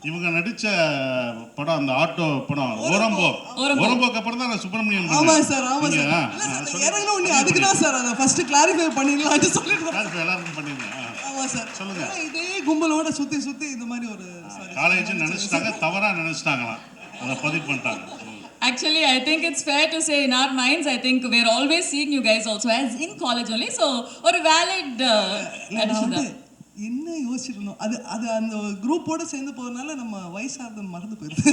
இவங்க நடித்த படம் அந்த ஆட்டோ படம் ஓரம்போக்கு அப்புறம் தான் நான் சுப்பிரமணியன். ஆமாம் சார், ஆமாம் சார். அதுக்கு தான் சார் அதை ஃபர்ஸ்ட் கிளாரிஃபை பண்ணிடலாம்னு சொல்லிட்டு எல்லாருக்கும் பண்ணிருந்தேன். ஆமாம் சார், சொல்லுங்க. இதே கும்பலோட சுற்றி இந்த மாதிரி ஒரு காலேஜ் நினைச்சிட்டாங்க, தவறாக நினைச்சிட்டாங்களாம், அதை பதிவு பண்ணிட்டாங்க. Actually, I think it's fair to say in our minds, I think we're always seeing you guys also as in college only. So, or a valid addition. என்ன யோசிச்சிருந்தோம், அது அந்த குரூப்போட சேர்ந்து போகிறதுனால நம்ம வயசாக மறந்து போயிடுது.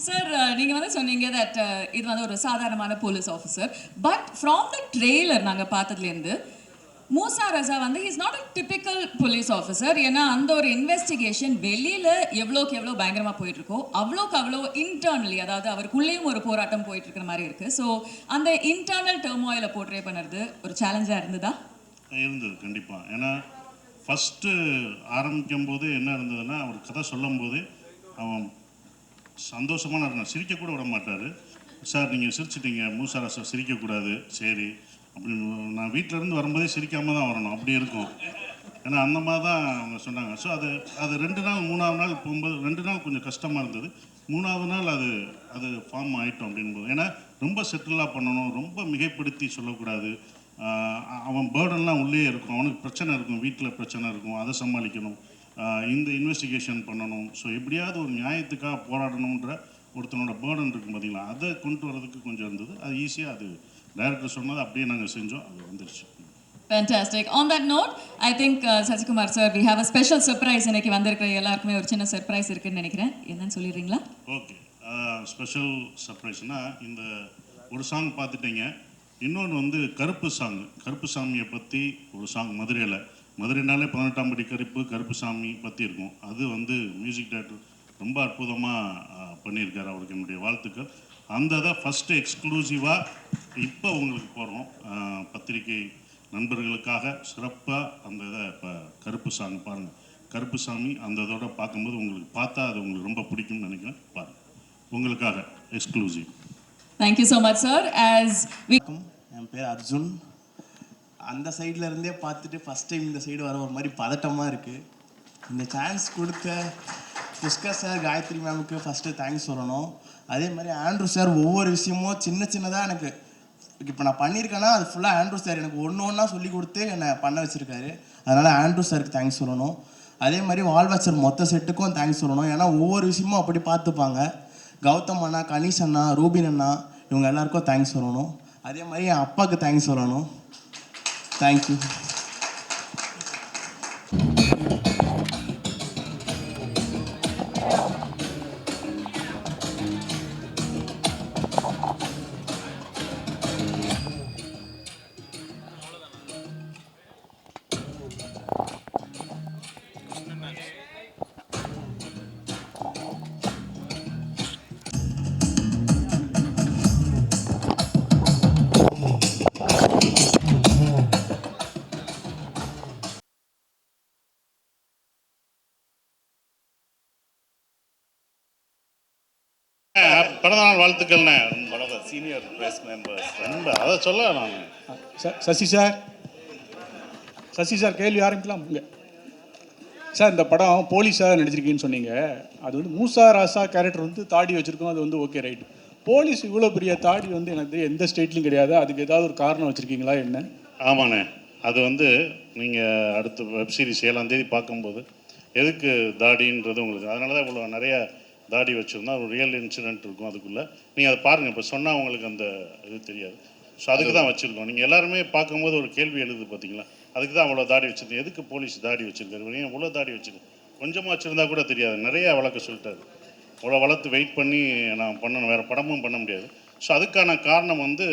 சார், நீங்கள் வந்து சொன்னீங்க தட் இது வந்து ஒரு சாதாரணமான police officer. But from the trailer நாங்கள் பார்த்ததுலேருந்து மூசா ரசா வந்து is not a typical police officer. ஏன்னா அந்த ஒரு இன்வெஸ்டிகேஷன் வெளியில் எவ்வளோக்கு எவ்வளோ பயங்கரமாக போயிட்டுருக்கோ அவ்வளோக்கு அவ்வளோ இன்டர்னலி, அதாவது அவருக்குள்ளேயும் ஒரு போராட்டம் போயிட்டு இருக்கிற மாதிரி இருக்குது. ஸோ அந்த இன்டர்னல் டர்மாயிலை போர்ட்ரே பண்ணுறது ஒரு சேலஞ்சாக இருந்ததா? இருந்தது கண்டிப்பாக. ஏன்னா ஃபஸ்ட்டு ஆரம்பிக்கும் போது என்ன இருந்ததுன்னா, அவர் கதை சொல்லும் போது அவன் சந்தோஷமான இருந்தான், சிரிக்கக்கூட விட மாட்டார். சார் நீங்கள் சிரிச்சிட்டீங்க, மூசா ரசா சிரிக்கக்கூடாது, சரி அப்படின்னு. நான் வீட்டிலேருந்து வரும்போதே சிரிக்காமல் தான் வரணும், அப்படி இருக்கும். ஏன்னா அந்த மாதிரி தான் அவங்க சொன்னாங்க. ஸோ அது 2 நாள் 3ஆவது நாள் போகும்போது 2 நாள் கொஞ்சம் கஷ்டமாக இருந்தது. 3ஆவது நாள் அது ஃபார்ம் ஆகிட்டோம் அப்படின்போது. ஏன்னா ரொம்ப செட்டிலாக பண்ணணும், ரொம்ப மிகைப்படுத்தி சொல்லக்கூடாது. அவன் பேர்டன்லாம் உள்ளே இருக்கும், அவனுக்கு பிரச்சனை இருக்கும், வீட்டில் பிரச்சனை இருக்கும், அதை சமாளிக்கணும், இந்த இன்வெஸ்டிகேஷன் பண்ணணும். ஸோ எப்படியாவது ஒரு நியாயத்துக்காக போராடணுன்ற ஒருத்தனோட பேர்டன் இருக்கும் பார்த்தீங்களா, அதை கொண்டு வரதுக்கு கொஞ்சம் இருந்தது. அது ஈஸியாக அது டைரக்டர் சொன்னது அப்படியே நாங்கள் செஞ்சோம், அது வந்துருச்சு. Fantastic. On that note, I think Sasikumar sir, we have a special surprise. இன்னைக்கு வந்திருக்கிற எல்லாருக்குமே ஒரு சின்ன சர்ப்ரைஸ் இருக்குன்னு நினைக்கிறேன். என்னன்னு சொல்லிடுறீங்களா? ஓகே, ஸ்பெஷல் சர்ப்ரைஸ்னால் இந்த ஒரு சாங் பார்த்துட்டீங்க. இன்னொன்று வந்து கருப்பு சாமியை பற்றி ஒரு சாங் மதுரைனாலே 18ஆம் படி கருப்பு சாமி பற்றி இருக்கும். அது வந்து மியூசிக் டைரக்டர் ரொம்ப அற்புதமாக பண்ணியிருக்காரு, அவருக்கு என்னுடைய வாழ்த்துக்கள். அந்த இதை ஃபஸ்ட்டு எக்ஸ்க்ளூசிவாக இப்போ உங்களுக்கு போடுறோம், பத்திரிகை நண்பர்களுக்காக சிறப்பாக அந்த இதை. இப்போ கருப்பு சாங் பாருங்கள், கருப்பு சாமி அந்த இதோட பார்க்கும்போது உங்களுக்கு பார்த்தா அது உங்களுக்கு ரொம்ப பிடிக்கும்னு நினைக்கிறேன். பாருங்கள், உங்களுக்காக exclusive. Thank you so much sir. என் பேர் அர்ஜுன். அந்த சைடில் இருந்தே பார்த்துட்டு ஃபஸ்ட் டைம் இந்த சைடு வர ஒரு மாதிரி பதட்டமாக இருக்குது. இந்த சான்ஸ் கொடுத்த புஷ்கர் சார், காயத்ரி மேமுக்கு ஃபஸ்ட்டு தேங்க்ஸ் சொல்லணும். அதே மாதிரி ஆண்ட்ரூ சார் ஒவ்வொரு விஷயமும் சின்னதாக எனக்கு இப்போ நான் பண்ணியிருக்கேன்னா அது ஃபுல்லாக ஆண்ட்ரூ சார் எனக்கு ஒன்றா சொல்லி கொடுத்து என்னை பண்ண வச்சுருக்காரு. அதனால் ஆண்ட்ரூ சாருக்கு தேங்க்ஸ் சொல்லணும். அதே மாதிரி வால்வாச்சர் மொத்த செட்டுக்கும் தேங்க்ஸ் சொல்லணும். ஏன்னா ஒவ்வொரு விஷயமும் அப்படி பார்த்துப்பாங்க. கௌதம் அண்ணா, கணேஷ் அண்ணா, ரூபின் அண்ணா, இவங்க எல்லாருக்கும் தேங்க்ஸ் சொல்லணும். அதே மாதிரி என் அப்பாவுக்கு தேங்க்ஸ் சொல்லணும். தேங்க்யூ. பிறந்தநாள் வாழ்த்துக்கள்ண்ணே. சீனியர் பிரஸ் மெம்பர்ஸ் ரொம்ப அதை சொல்ல நான் சசி சார், சசி சார் கேள்வி ஆரம்பிக்கலாம் இங்கே. சார் இந்த படம் போலீஸாக நடிச்சிருக்கீங்கன்னு சொன்னீங்க. அது வந்து மூசா ராசா கேரக்டர் வந்து தாடி வச்சுருக்கோம், அது வந்து ஓகே ரைட். போலீஸ் இவ்வளோ பெரிய தாடி வந்து எனக்கு எந்த ஸ்டேட்லையும் கிடையாது. அதுக்கு ஏதாவது ஒரு காரணம் வச்சுருக்கீங்களா என்ன? ஆமாண்ணே, அது வந்து நீங்கள் அடுத்த வெப் சீரிஸ் 7ஆம் தேதி பார்க்கும்போது எதுக்கு தாடின்றது உங்களுக்கு, அதனால தான் இவ்வளோ நிறைய தாடி வச்சுருந்தா ஒரு ரியல் இன்சிடென்ட் இருக்கும் அதுக்குள்ளே. நீங்கள் அதை பாருங்கள், இப்போ சொன்னால் உங்களுக்கு அந்த இது தெரியாது. ஸோ அதுக்கு தான் வச்சுருக்கோம். நீங்கள் எல்லாருமே பார்க்கும்போது ஒரு கேள்வி எழுது பார்த்தீங்களா, அதுக்கு தான் அவ்வளோ தாடி வச்சுருக்கேன். எதுக்கு போலீஸ் தாடி வச்சுருக்காரு, ஏன் இவ்வளோ தாடி வச்சுருக்கேன், கொஞ்சமாக வச்சுருந்தா கூட தெரியாது, நிறையா வளர்க்க சொல்லிட்டாரு. அவ்வளோ வளர்த்து வெயிட் பண்ணி நான் பண்ணணும், வேறு படமும் பண்ண முடியாது. ஸோ அதுக்கான காரணம் வந்து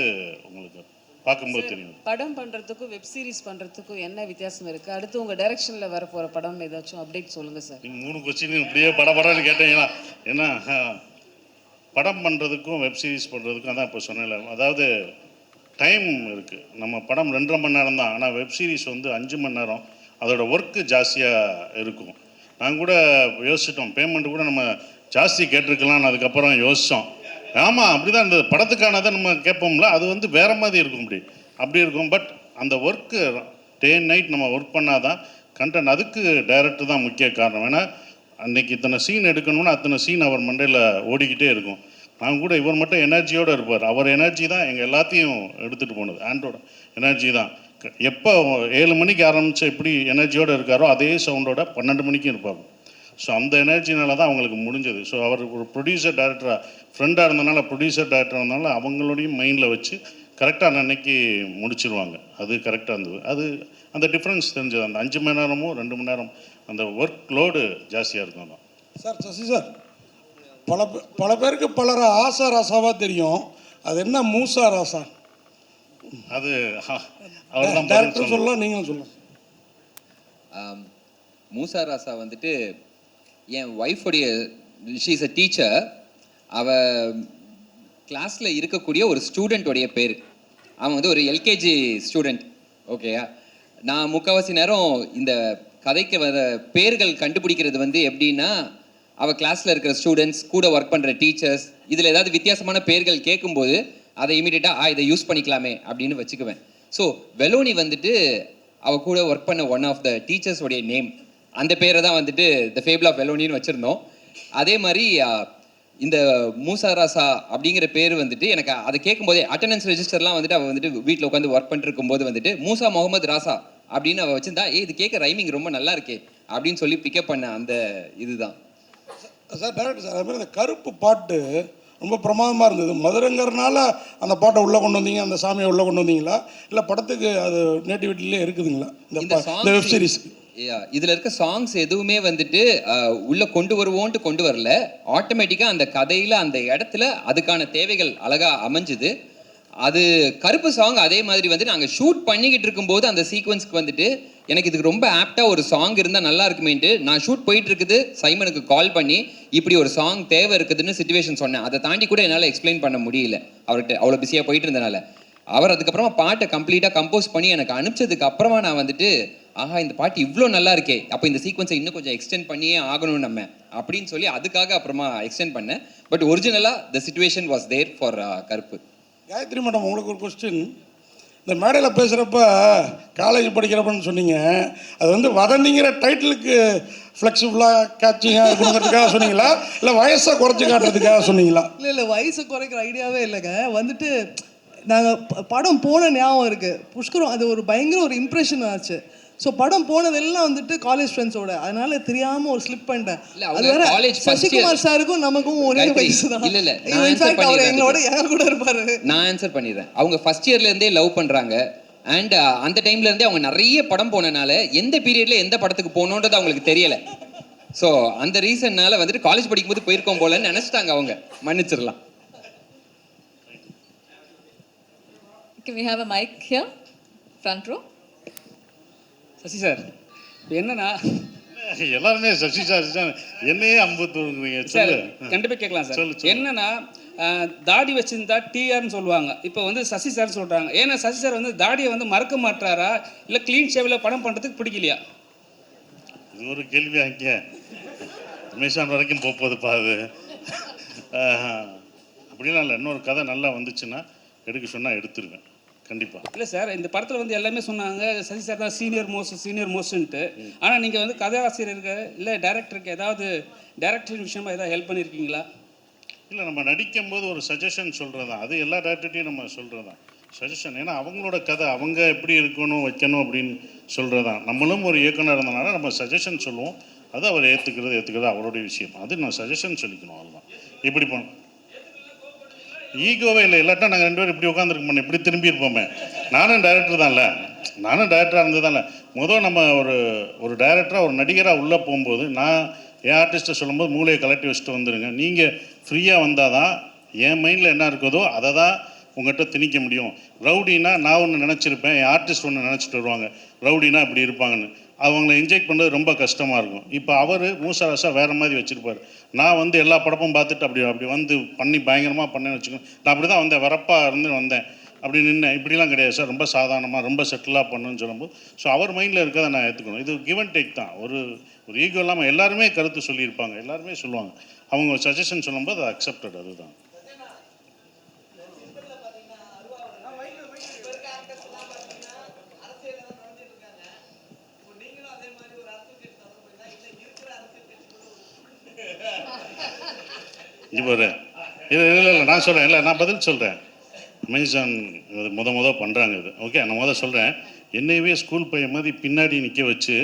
உங்களுக்கு பார்க்கும்போது தெரியும். படம் பண்ணுறதுக்கும் வெப் சீரிஸ் பண்ணுறதுக்கும் என்ன வித்தியாசம் இருக்குது? அடுத்து உங்கள் டைரக்ஷனில் வர போகிற படம் ஏதாச்சும் அப்டேட் சொல்லுங்கள் சார். நீங்கள் 3 கொஸ்டின் இப்படியே படம்னு கேட்டீங்களா? ஏன்னா படம் பண்ணுறதுக்கும் வெப் சீரிஸ் பண்ணுறதுக்கும் அதான் இப்போ சொன்னேன். அதாவது டைம் இருக்குது. நம்ம படம் 2.5 மணி நேரம் தான், ஆனால் வெப் சீரிஸ் வந்து 5 மணி நேரம். அதோட ஒர்க்கு ஜாஸ்தியாக இருக்கும். நாங்கள் கூட யோசிச்சிட்டோம், பேமெண்ட் கூட நம்ம ஜாஸ்தி கேட்டிருக்கலாம்னு அதுக்கப்புறம் யோசித்தோம். ஆமாம், அப்படி தான் இந்த படத்துக்கானதை நம்ம கேட்போம்ல, அது வந்து வேறு மாதிரி இருக்கும், அப்படி இருக்கும். பட் அந்த ஒர்க்கு டே அண்ட் நைட் நம்ம ஒர்க் பண்ணால் தான் கண்டென்ட். அதுக்கு டைரக்டர் தான் முக்கிய காரணம். ஏன்னா அன்றைக்கி இத்தனை சீன் எடுக்கணும்னா அத்தனை சீன் அவர் மண்டையில் ஓடிக்கிட்டே இருக்கும். நான் கூட இவர் மட்டும் எனர்ஜியோடு இருப்பார். அவர் எனர்ஜி தான் எங்கள் எல்லாத்தையும் எடுத்துகிட்டு போனது. ஆண்ட்ரோட எனர்ஜி தான். எப்போ 7 மணிக்கு ஆரம்பித்த எப்படி எனர்ஜியோடு இருக்காரோ அதே சவுண்டோட 12 மணிக்கும் இருப்பார். ஸோ அந்த எனர்ஜினால தான் அவங்களுக்கு முடிஞ்சது. ஸோ அவர் ஒரு ப்ரொடியூசர் டைரக்டராக ஃப்ரெண்டாக இருந்தனால, ப்ரொடியூசர் டைரக்டராக இருந்தனால அவங்களோடையும் மைண்டில் வச்சு கரெக்டாக அன்னைக்கு முடிச்சிருவாங்க. அது கரெக்டாக இருந்தது. அது அந்த டிஃப்ரென்ஸ் தெரிஞ்சது. அந்த 5 மணி நேரமும் 2 மணி நேரம் அந்த ஒர்க் லோடு ஜாஸ்தியாக இருக்கும் தான். சார் சசி சார், பல பேருக்கு பலர ஆசா ராசாவாக தெரியும். அது என்ன மூசா ராசா? அது அவர் தான் டேரக்டர் சொல்லலாம், நீங்களும் சொல்லலாம். மூசா ராசா வந்துட்டு என் ஒய்ஃபுடைய, ஷீ இஸ் அ டீச்சர். அவள் கிளாஸில் இருக்கக்கூடிய ஒரு ஸ்டூடெண்ட்டோடைய பேர். அவன் வந்து ஒரு எல்கேஜி ஸ்டூடெண்ட். ஓகேயா, நான் முக்கால்வாசி நேரம் இந்த கதைக்கு வர பேர்கள் கண்டுபிடிக்கிறது வந்து எப்படின்னா, அவள் கிளாஸில் இருக்கிற ஸ்டூடெண்ட்ஸ் கூட ஒர்க் பண்ணுற டீச்சர்ஸ் இதில் ஏதாவது வித்தியாசமான பேர்கள் கேட்கும்போது அதை இமீடியட்டாக இதை யூஸ் பண்ணிக்கலாமே அப்படின்னு வச்சுக்குவேன். ஸோ வெலோனி வந்துட்டு அவள் கூட ஒர்க் பண்ண ஒன் ஆஃப் த டீச்சர்ஸோடைய நேம். அந்த பேரை தான் வந்துட்டு த ஃபேபிள் ஆஃப் வெலோனின்னு வச்சுருந்தோம். அதே மாதிரி இந்த மூசா ராசா அப்படிங்கிற பேர் வந்துட்டு எனக்கு அதை கேட்கும்போதே அட்டண்டன்ஸ் ரெஜிஸ்டர்லாம் வந்துட்டு அவள் வந்துட்டு வீட்டில் உட்காந்து ஒர்க் பண்ணிட்டு இருக்கும்போது வந்துட்டு மூசா முகமது ராசா அப்படின்னு அவள் வச்சுருந்தா, இது கேட்க ரைமிங் ரொம்ப நல்லா இருக்கே அப்படின்னு சொல்லி பிக்கப் பண்ண அந்த இதுதான். சார் டேரக்டர் சார், அதுமாதிரி அந்த கருப்பு பாட்டு ரொம்ப பிரமாதமாக இருந்தது. மதுரைங்கிறனால அந்த பாட்டை உள்ளே கொண்டு வந்தீங்க, அந்த சாமியை உள்ளே கொண்டு வந்தீங்களா, இல்லை படத்துக்கு அது நேட்டிவிட்டிலே இருக்குதுங்களா இந்த வெப் சீரிஸ்க்கு? இதில் இருக்க சாங்ஸ் எதுவுமே வந்துட்டு உள்ளே கொண்டு வருவோன்ட்டு கொண்டு வரல. ஆட்டோமேட்டிக்காக அந்த கதையில் அந்த இடத்துல அதுக்கான தேவைகள் அழகாக அமைஞ்சுது. அது கருப்பு சாங் அதே மாதிரி வந்து நாங்கள் ஷூட் பண்ணிக்கிட்டு இருக்கும்போது அந்த சீக்வன்ஸ்க்கு வந்துட்டு எனக்கு இதுக்கு ரொம்ப ஆப்டாக ஒரு சாங் இருந்தால் நல்லா இருக்குமேன்ட்டு நான் ஷூட் போயிட்டு இருக்குது சைமனுக்கு கால் பண்ணி இப்படி ஒரு சாங் தேவை இருக்குதுன்னு சிச்சுவேஷன் சொன்னேன். அதை தாண்டி கூட என்னால் எக்ஸ்பிளைன் பண்ண முடியல அவர்கிட்ட, அவ்வளோ பிஸியாக போயிட்டு இருந்தனால. அவர் அதுக்கப்புறமா பாட்டை கம்ப்ளீட்டாக கம்போஸ் பண்ணி எனக்கு அனுப்பிச்சதுக்கு அப்புறமா நான் வந்துட்டு, ஆஹா இந்த பாட்டு இவ்வளோ நல்லா இருக்கே, அப்போ இந்த சீக்வன்ஸை இன்னும் கொஞ்சம் எக்ஸ்டெண்ட் பண்ணியே ஆகணும் நம்ம அப்படின்னு சொல்லி அதுக்காக அப்புறமா எக்ஸ்டெண்ட் பண்ணேன். பட் ஒரிஜினலாக the situation was there for கருப்பு. காயத்ரி மேடம், உங்களுக்கு ஒரு கொஸ்டின். இந்த மேடையில் பேசுகிறப்ப காலேஜ் படிக்கிறப்பன்னு சொன்னீங்க, அது வந்து வதந்திங்கிற டைட்டிலுக்கு ஃப்ளெக்சிபிளாக கேட்சிங்காக இருக்கணுங்கிறதுக்காக சொன்னீங்களா, இல்லை வயசை குறைச்சி காட்டுறதுக்காக சொன்னீங்களா? இல்லை வயசை குறைக்கிற ஐடியாவே இல்லைங்க. வந்துட்டு நாங்கள் படம் போன ஞாபகம் இருக்குது. புஷ்கரம் அது ஒரு பயங்கர ஒரு இம்ப்ரெஷன் ஆச்சு. ஸோ படம் போனதெல்லாம் வந்துட்டு காலேஜ் ஃப்ரெண்ட்ஸோட, அதனால தெரியாமல் ஒரு ஸ்லிப் பண்ணிட்டேன். அது வேற சசிகுமார் சாருக்கும் நமக்கும் ஒரே வயசு தான். இல்லை அவர் எங்களோட யார் கூட இருப்பாரு. நான் ஆன்சர் பண்ணிடுறேன். அவங்க ஃபர்ஸ்ட் இயர்லேருந்தே லவ் பண்ணுறாங்க. அண்ட் அந்த டைம்லேருந்தே அவங்க நிறைய படம் போனனால எந்த பீரியடில் எந்த படத்துக்கு போகணுன்றது அவங்களுக்கு தெரியலை. ஸோ அந்த ரீசன்னால வந்துட்டு காலேஜ் படிக்கும்போது போயிருக்கோம் போலன்னு நினச்சிட்டாங்க அவங்க. மன்னிச்சிடலாம். Can we have a mic here? Front row. Sasi sir, இப்போ என்னன்னா எல்லாருமே சசி சார் என்னையே அம்புத்துறீங்க சார், கண்டிப்பாக கேட்கலாம் சார். என்னன்னா தாடி வச்சிருந்தா டிஆர்னு சொல்லுவாங்க, இப்போ வந்து சசி சார் சொல்கிறாங்க. ஏன்னா சசி சார் வந்து தாடியை வந்து மறக்க மாட்டாரா, இல்லை க்ளீன் ஷேவில் படம் பண்ணுறதுக்கு பிடிக்கலையா? இது ஒரு கேள்வி. அங்கே அமேசான் வரைக்கும் போகுதுப்பா அது. அப்படிலாம் இல்லை. இன்னொரு கதை நல்லா வந்துச்சுன்னா எடுக்க சொன்னால் எடுத்துருவேன். கண்டிப்பாக. இல்லை சார், இந்த படத்தில் வந்து எல்லாமே சொன்னாங்க சசி சார் தான் சீனியர் மோஸ்ட்ன்ட்டு. ஆனால் நீங்கள் வந்து கதாசிரியருக்கு இல்லை டைரக்டருக்கு ஏதாவது டைரக்டர் விஷயமா ஏதாவது ஹெல்ப் பண்ணியிருக்கீங்களா? இல்லை, நம்ம நடிக்கும்போது ஒரு சஜஷன் சொல்கிறது தான். அது எல்லா டேரக்டர்ட்டையும் நம்ம சொல்கிறது தான் சஜஷன். ஏன்னா அவங்களோட கதை அவங்க எப்படி இருக்கணும் வைக்கணும் அப்படின்னு சொல்கிறது தான். நம்மளும் ஒரு இயக்குனர் இருந்தனால நம்ம சஜஷன் சொல்லுவோம். அது அவர் ஏற்றுக்கிறது அவருடைய விஷயம். அது நான் சஜஷன் சொல்லிக்கணும், அவ்வளோதான். இப்படி போகணும், ஈகோவே இல்லை. இல்லாட்டா நாங்கள் 2 பேரும் இப்படி உட்காந்துருக்க இப்படி திரும்பி இருப்போமே. நானும் டைரக்டர் தான்ல, நானும் டைரக்டராக இருந்ததான்ல. முதல் நம்ம ஒரு டைரக்டராக ஒரு நடிகராக உள்ளே போகும்போது நான் என் ஆர்டிஸ்ட்டை சொல்லும்போது மூளையை கலட்டி வச்சுட்டு வந்துடுங்க. நீங்கள் ஃப்ரீயாக வந்தால் தான் என் மைண்டில் என்ன இருக்குதோ அதை தான் உங்கள்கிட்ட திணிக்க முடியும். ரவுடினா நான் ஒன்று நினச்சிருப்பேன், என் ஆர்டிஸ்ட் ஒன்று நினச்சிட்டு வருவாங்க ரவுடினா இப்படி இருப்பாங்கன்னு. அவங்கள இன்ஜெக்ட் பண்ணுறது ரொம்ப கஷ்டமாக இருக்கும். இப்போ அவர் மூசாராசா வேறு மாதிரி வச்சுருப்பார். நான் வந்து எல்லா படமும் பார்த்துட்டு அப்படி வந்து பண்ணி பயங்கரமாக பண்ணேன்னு வச்சுக்கோங்க. நான் அப்படி தான் வந்தேன், வரப்பாக இருந்து வந்தேன், அப்படி நின்னேன். இப்படிலாம் கிடையாது சார், ரொம்ப சாதாரணமாக ரொம்ப செட்டிலாக பண்ணுன்னு சொல்லும்போது ஸோ அவர் மைண்டில் இருக்கிறத நான் ஏற்றுக்கணும். இது கிவ் அண்ட் டேக் தான். ஒரு ஈகோ இல்லாமல் எல்லாருமே கருத்து சொல்லியிருப்பாங்க, எல்லாருமே சொல்லுவாங்க. அவங்க சஜஷன் சொல்லும்போது அது அக்செப்டட். அதுதான். இப்போ இல்லை நான் சொல்கிறேன், இல்லை நான் பதில் சொல்கிறேன். அமேசான் இது முத பண்ணுறாங்க இது. ஓகே, நான் சொல்கிறேன். என்னையவே ஸ்கூல் பையன் மாதிரி பின்னாடி நிற்க வச்சு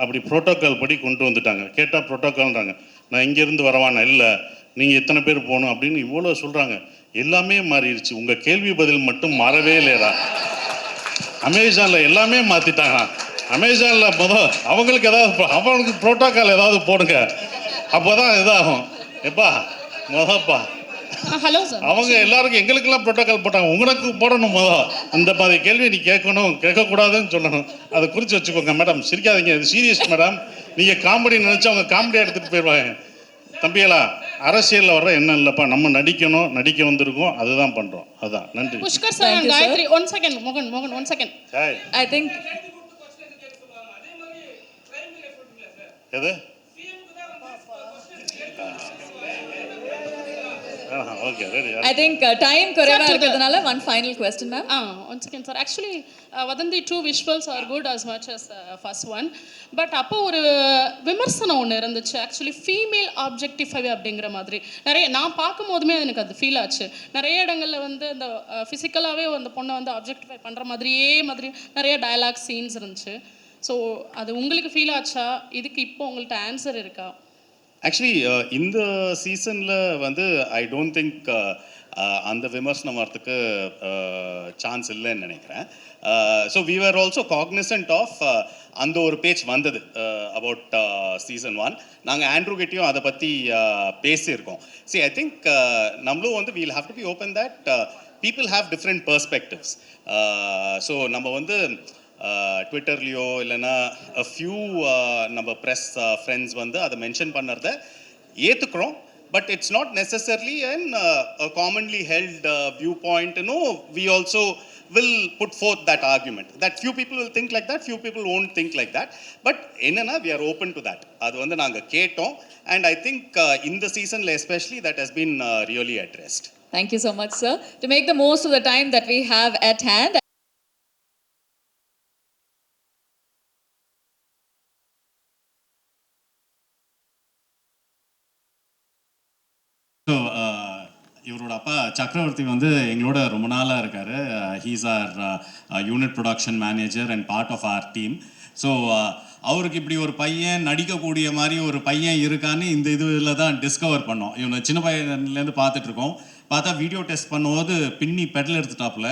அப்படி ப்ரோட்டோக்கால் படி கொண்டு வந்துட்டாங்க. கேட்டால் ப்ரோட்டோக்கால்ன்றாங்க. நான் இங்கேருந்து வரவானா, இல்லை நீங்கள் இத்தனை பேர் போகணும் அப்படின்னு இவ்வளோ சொல்கிறாங்க. எல்லாமே மாறிடுச்சு. உங்கள் கேள்வி பதில் மட்டும் மாறவே இல்லையடா. அமேசானில் எல்லாமே மாற்றிட்டாங்க. அமேசானில் அவங்களுக்கு அவங்களுக்கு ப்ரோட்டோக்கால் ஏதாவது போடுங்க, அப்போ தான் இதாகும். எப்பா மொதப்பா ஹலோ சார், அவங்க எல்லாருக்கும் எங்களுக்கெல்லாம் ப்ரோட்டோக்கால் போட்டாங்க, உங்களுக்கு போடணும். இந்த மாதிரி கேள்வி நீ கேட்கக்கூடாதுன்னு சொல்லணும். அதை குறித்து வச்சுக்கோங்க மேடம். சிரிக்காதீங்க, இது சீரியஸ் மேடம். நீங்கள் காமெடி நினச்சா அவங்க காமெடியாக எடுத்துகிட்டு போயிடுவாங்க. தம்பிகளா, அரசியலில் வர்ற என்ன இல்லைப்பா, நம்ம நடிக்க வந்திருக்கோம், அதுதான் பண்ணுறோம். அதுதான். நன்றி. Pushkar sir, Gayathri, 1 second. மோகன் 1 செகண்ட். ஐ திங்க் எது okay, ready. I think time குறைவா இருக்கிறதுனால one final question, ma'am. 1 second sir. Actually Vadhandhi 2 visuals are good as much as first one. But அப்போ ஒரு விமர்சனம் ஒன்று இருந்துச்சு. ஆக்சுவலி ஃபீமேல் ஆப்ஜெக்டிஃபை அப்படிங்கிற மாதிரி நிறைய நான் பார்க்கும் போதுமே எனக்கு அது ஃபீல் ஆச்சு. நிறைய இடங்களில் வந்து இந்த ஃபிசிக்கலாகவே அந்த பொண்ணை வந்து ஆப்ஜெக்டிஃபை பண்ணுற மாதிரி நிறைய டயலாக் சீன்ஸ் இருந்துச்சு. ஸோ அது உங்களுக்கு ஃபீல் ஆச்சா? இதுக்கு இப்போ உங்கள்கிட்ட ஆன்சர் இருக்கா? ஆக்சுவலி இந்த சீசனில் வந்து ஐ டோன்ட் திங்க் அந்த விமர்சனம் வரத்துக்கு சான்ஸ் இல்லைன்னு நினைக்கிறேன். So we are also cognizant of அந்த ஒரு பேஜ் வந்தது அபவுட் சீசன் 1. நாங்கள் ஆண்ட்ரூ கிட்டையும் அதை பற்றி பேசியிருக்கோம். ஐ திங்க் நம்மளும் வந்து we'll have to be open that people have different perspectives. So நம்ம வந்து ட்விட்டர்லேயோ இல்லைன்னா ஃபியூ நம்ம ப்ரெஸ் ஃப்ரெண்ட்ஸ் வந்து அதை மென்ஷன் பண்ணுறத ஏற்றுக்கிறோம். But it's not necessarily and commonly held view பாயிண்ட்னு we also will put forth that argument that few people will think like that, few people won't think like that. But enna we are open to that. Adu vandu naanga ketom, and I think in the season especially that has been really addressed. Thank you so much, sir. To make the most of the time that we have at hand, so இவரோட அப்பா சக்கரவர்த்தி வந்து எங்களோட ரொம்ப நாளாக இருக்கார். He's our unit production manager and part of our team. So அவருக்கு இப்படி ஒரு பையன் நடிக்கக்கூடிய மாதிரி ஒரு பையன் இருக்கான்னு இந்த இதில் தான் டிஸ்கவர் பண்ணோம். இவனை சின்ன பையன்லேருந்து பார்த்துட்ருக்கோம். பார்த்தா வீடியோ டெஸ்ட் பண்ணும்போது பின்னி பெடல் எடுத்துட்டாப்புல.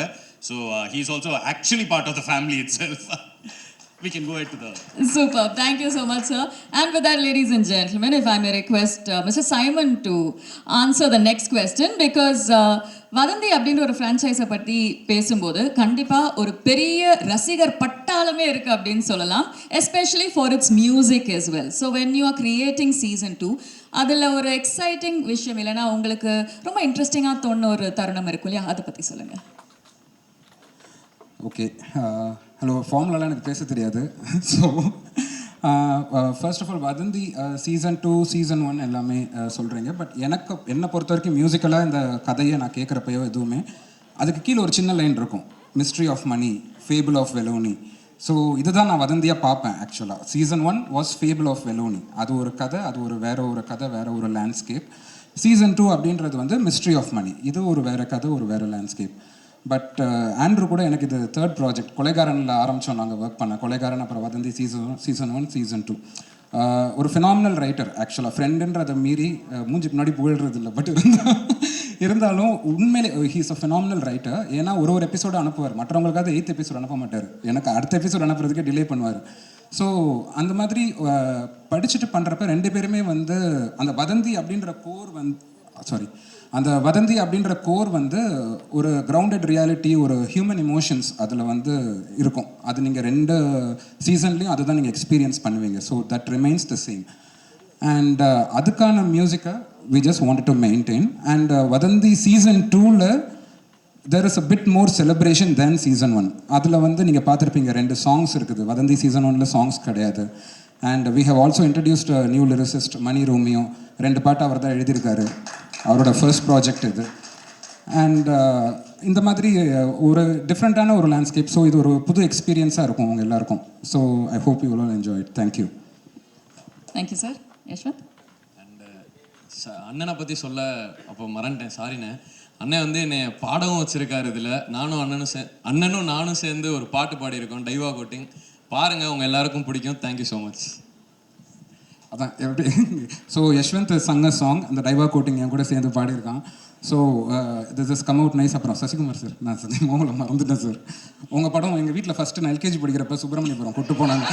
So he's also actually part of the family itself. We can go ahead to the... Superb. Thank you so much, sir. And with that, ladies and gentlemen, if I may request Mr. Simon to answer the next question, because வதந்தி அப்படின்ற ஒரு ஃப்ரான்ச்சைஸை பற்றி பேசும்போது கண்டிப்பாக ஒரு பெரிய ரசிகர் பட்டாளமே இருக்குது அப்படின்னு சொல்லலாம், especially for it's music as well. So when you are creating season 2, அதில் ஒரு எக்ஸைட்டிங் விஷயம் இல்லைன்னா உங்களுக்கு ரொம்ப இன்ட்ரெஸ்டிங்காக தோணுன ஒரு தருணம் இருக்கும் இல்லையா, அதை பற்றி சொல்லுங்கள். Okay, hello. ஃபார்முலாலாம் எனக்கு பேச தெரியாது. ஸோ ஃபர்ஸ்ட் ஆஃப் ஆல் வதந்தி சீசன் 2 சீசன் 1 எல்லாமே சொல்கிறீங்க. பட் என்னை பொறுத்த வரைக்கும் மியூசிக்கலாக இந்த கதையை நான் கேட்குறப்பையோ எதுவுமே அதுக்கு கீழே ஒரு சின்ன லைன் இருக்கும். Mystery of money, fable of Velonie. So இதுதான் நான் வதந்தியாக பார்ப்பேன் ஆக்சுவலாக. Season 1 was fable of Velonie. அது ஒரு கதை, அது ஒரு வேற ஒரு கதை, வேற ஒரு லேண்ட்ஸ்கேப். சீசன் 2 அப்படின்றது வந்து மிஸ்ட்ரி ஆஃப் மணி. இது ஒரு வேற கதை, ஒரு வேற லேண்ட்ஸ்கேப். பட் ஆண்ட்ரூ கூட எனக்கு இது தேர்ட் ப்ராஜெக்ட். கொலைகாரனில் ஆரம்பித்தோம் நாங்கள் ஒர்க் பண்ண. கொலைகாரன், அப்புறம் வதந்தி சீசன் 1 சீசன் 2. ஒரு ஃபினாமினல் ரைட்டர் ஆக்சுவலாக. ஃப்ரெண்டுன்றதை மீறி மூஞ்சிக்கு முன்னாடி புகழ்றது இல்லை, பட் இருந்தாலும் உண்மையிலே ஹீஸ் அ ஃபினாமினல் ரைட்டர். ஏன்னா ஒரு எபிசோடு அனுப்புவார், மற்றவங்களுக்காக 8th எபிசோடு அனுப்ப மாட்டார், எனக்கு அடுத்த எபிசோடு அனுப்புறதுக்கே டிலே பண்ணுவார். ஸோ அந்த மாதிரி படிச்சுட்டு பண்ணுறப்ப 2 பேருமே வந்து அந்த வதந்தி அப்படின்ற கோர் வந்து ஒரு கிரவுண்டட் ரியாலிட்டி, ஒரு ஹியூமன் இமோஷன்ஸ் அதில் வந்து இருக்கும். அது நீங்கள் 2 சீசன்லேயும் அதுதான் நீங்கள் எக்ஸ்பீரியன்ஸ் பண்ணுவீங்க. So that remains the same. And அதுக்கான மியூசிக்கை we just wanted to maintain. And Vadanthi season 2ல there is a bit more celebration than season 1. அதில் வந்து நீங்கள் பார்த்துருப்பீங்க 2 songs இருக்குது. வதந்தி season 1ல songs கிடையாது. And we have also introduced a new lyricist, Mani Romeo. 2 பாட்டு அவர் தான் எழுதியிருக்காரு, அவரோட ஃபர்ஸ்ட் ப்ராஜெக்ட் இது. அண்ட் இந்த மாதிரி ஒரு டிஃப்ரெண்ட்டான ஒரு லேண்ட்ஸ்கேப். ஸோ இது ஒரு புது எக்ஸ்பீரியன்ஸாக இருக்கும் உங்கள் எல்லாருக்கும். So I hope you will enjoy it. Thank you. Thank you sir. Yashwanth? அண்ணனை பற்றி சொல்ல அப்போ மறந்துட்டேன், சாரிண்ணே. அண்ணன் வந்து என்னை பாடவும் வச்சுருக்காரு. இதில் அண்ணனும் நானும் சேர்ந்து ஒரு பாட்டு பாடியிருக்கோம், டைவா கோட்டிங். பாருங்கள், உங்கள் எல்லாருக்கும் பிடிக்கும். Thank you so much. அதான் எப்படி ஸோ யஷ்வந்த் சங்க சாங் அந்த டைவா கோட்டிங் என் கூட சேர்ந்து பாடியிருக்கான். So this is come out nice. அப்புறம் சசிகுமார் சார், நான் மோகலை மறந்துட்டேன் சார். உங்கள் படம் எங்கள் வீட்டில் ஃபஸ்ட்டு நான் எல்கேஜி படிக்கிறப்ப சுப்பிரமணியபுரம் கூட்டு போனாங்க.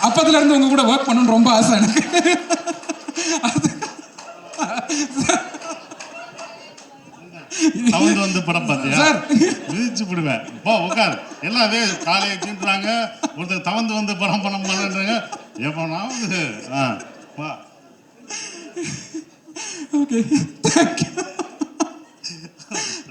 அப்போதுலேருந்து உங்கள் கூட ஒர்க் பண்ணணும்னு ரொம்ப ஆசை எனக்கு. தவந்து வந்து படம் பார்த்தியா சார்? விதிச்சு விடுவேன். போ உட்கார். எல்லாம் காலையை கிண்டுறாங்க, ஒருத்தர் தவந்து வந்து படம் பண்ண மாட்டேன்றாங்க. எப்போனாவது வா. ஓகே,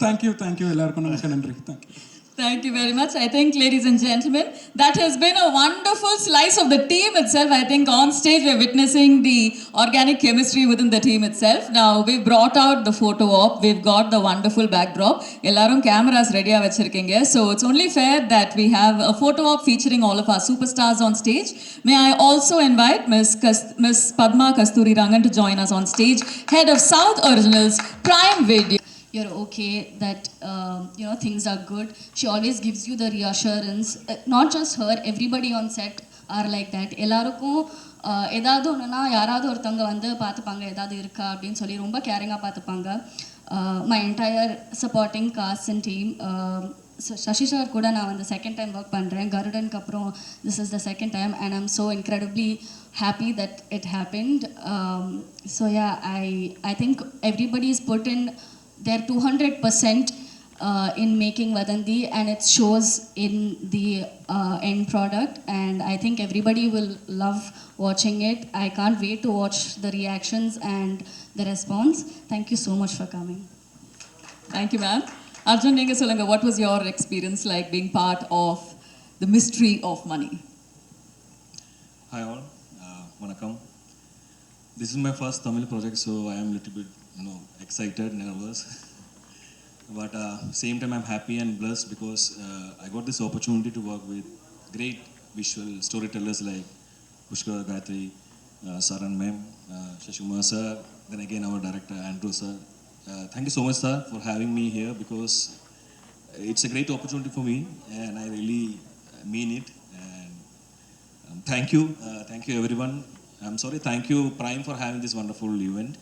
தேங்க்யூ எல்லாருக்கும் நமக்கு நன்றி. Thank you. Thank you very much. I think, ladies and gentlemen, that has been a wonderful slice of the team itself. I think on stage we're witnessing the organic chemistry within the team itself. Now we've brought out the photo op. We've got the wonderful backdrop. Ellarum cameras ready ah vechirukeenga. So it's only fair that we have a photo op featuring all of our superstars on stage. May I also invite Miss Padma Kasturi Rangan to join us on stage, head of South Originals Prime Video. You're okay, that things are good. She always gives you the reassurance. Not just her, everybody on set are like that. எல்லாருக்கும் ஏதாவது ஒன்றுனா யாராவது ஒருத்தவங்க வந்து பார்த்துப்பாங்க, ஏதாவது இருக்கா அப்படின்னு சொல்லி ரொம்ப கேரிங்காக பார்த்துப்பாங்க. My entire supporting cast and team. Sasi sir கூட நான் வந்து செகண்ட் டைம் ஒர்க் பண்ணுறேன். கருடனுக்கு அப்புறம் this is the second time and I'm so incredibly happy that it happened. So yeah, I think everybody is put in their 200% in making Vadanthi, and it shows in the end product, and I think everybody will love watching it. I can't wait to watch the reactions and the response. Thank you so much for coming. Thank you, ma'am. Arjun, neenga solunga, what was your experience like being part of the mystery of money? Hi all, vanakkam. This is my first Tamil project, so I am a little bit excited, nervous, but same time I'm happy and blessed because I got this opportunity to work with great visual storytellers like Pushkar, Gayatri, Saran ma'am, Shashimar sir, then again our director Andrew sir. Thank you so much sir for having me here because it's a great opportunity for me and I really mean it. And thank you everyone. I'm sorry, thank you Prime for having this wonderful event.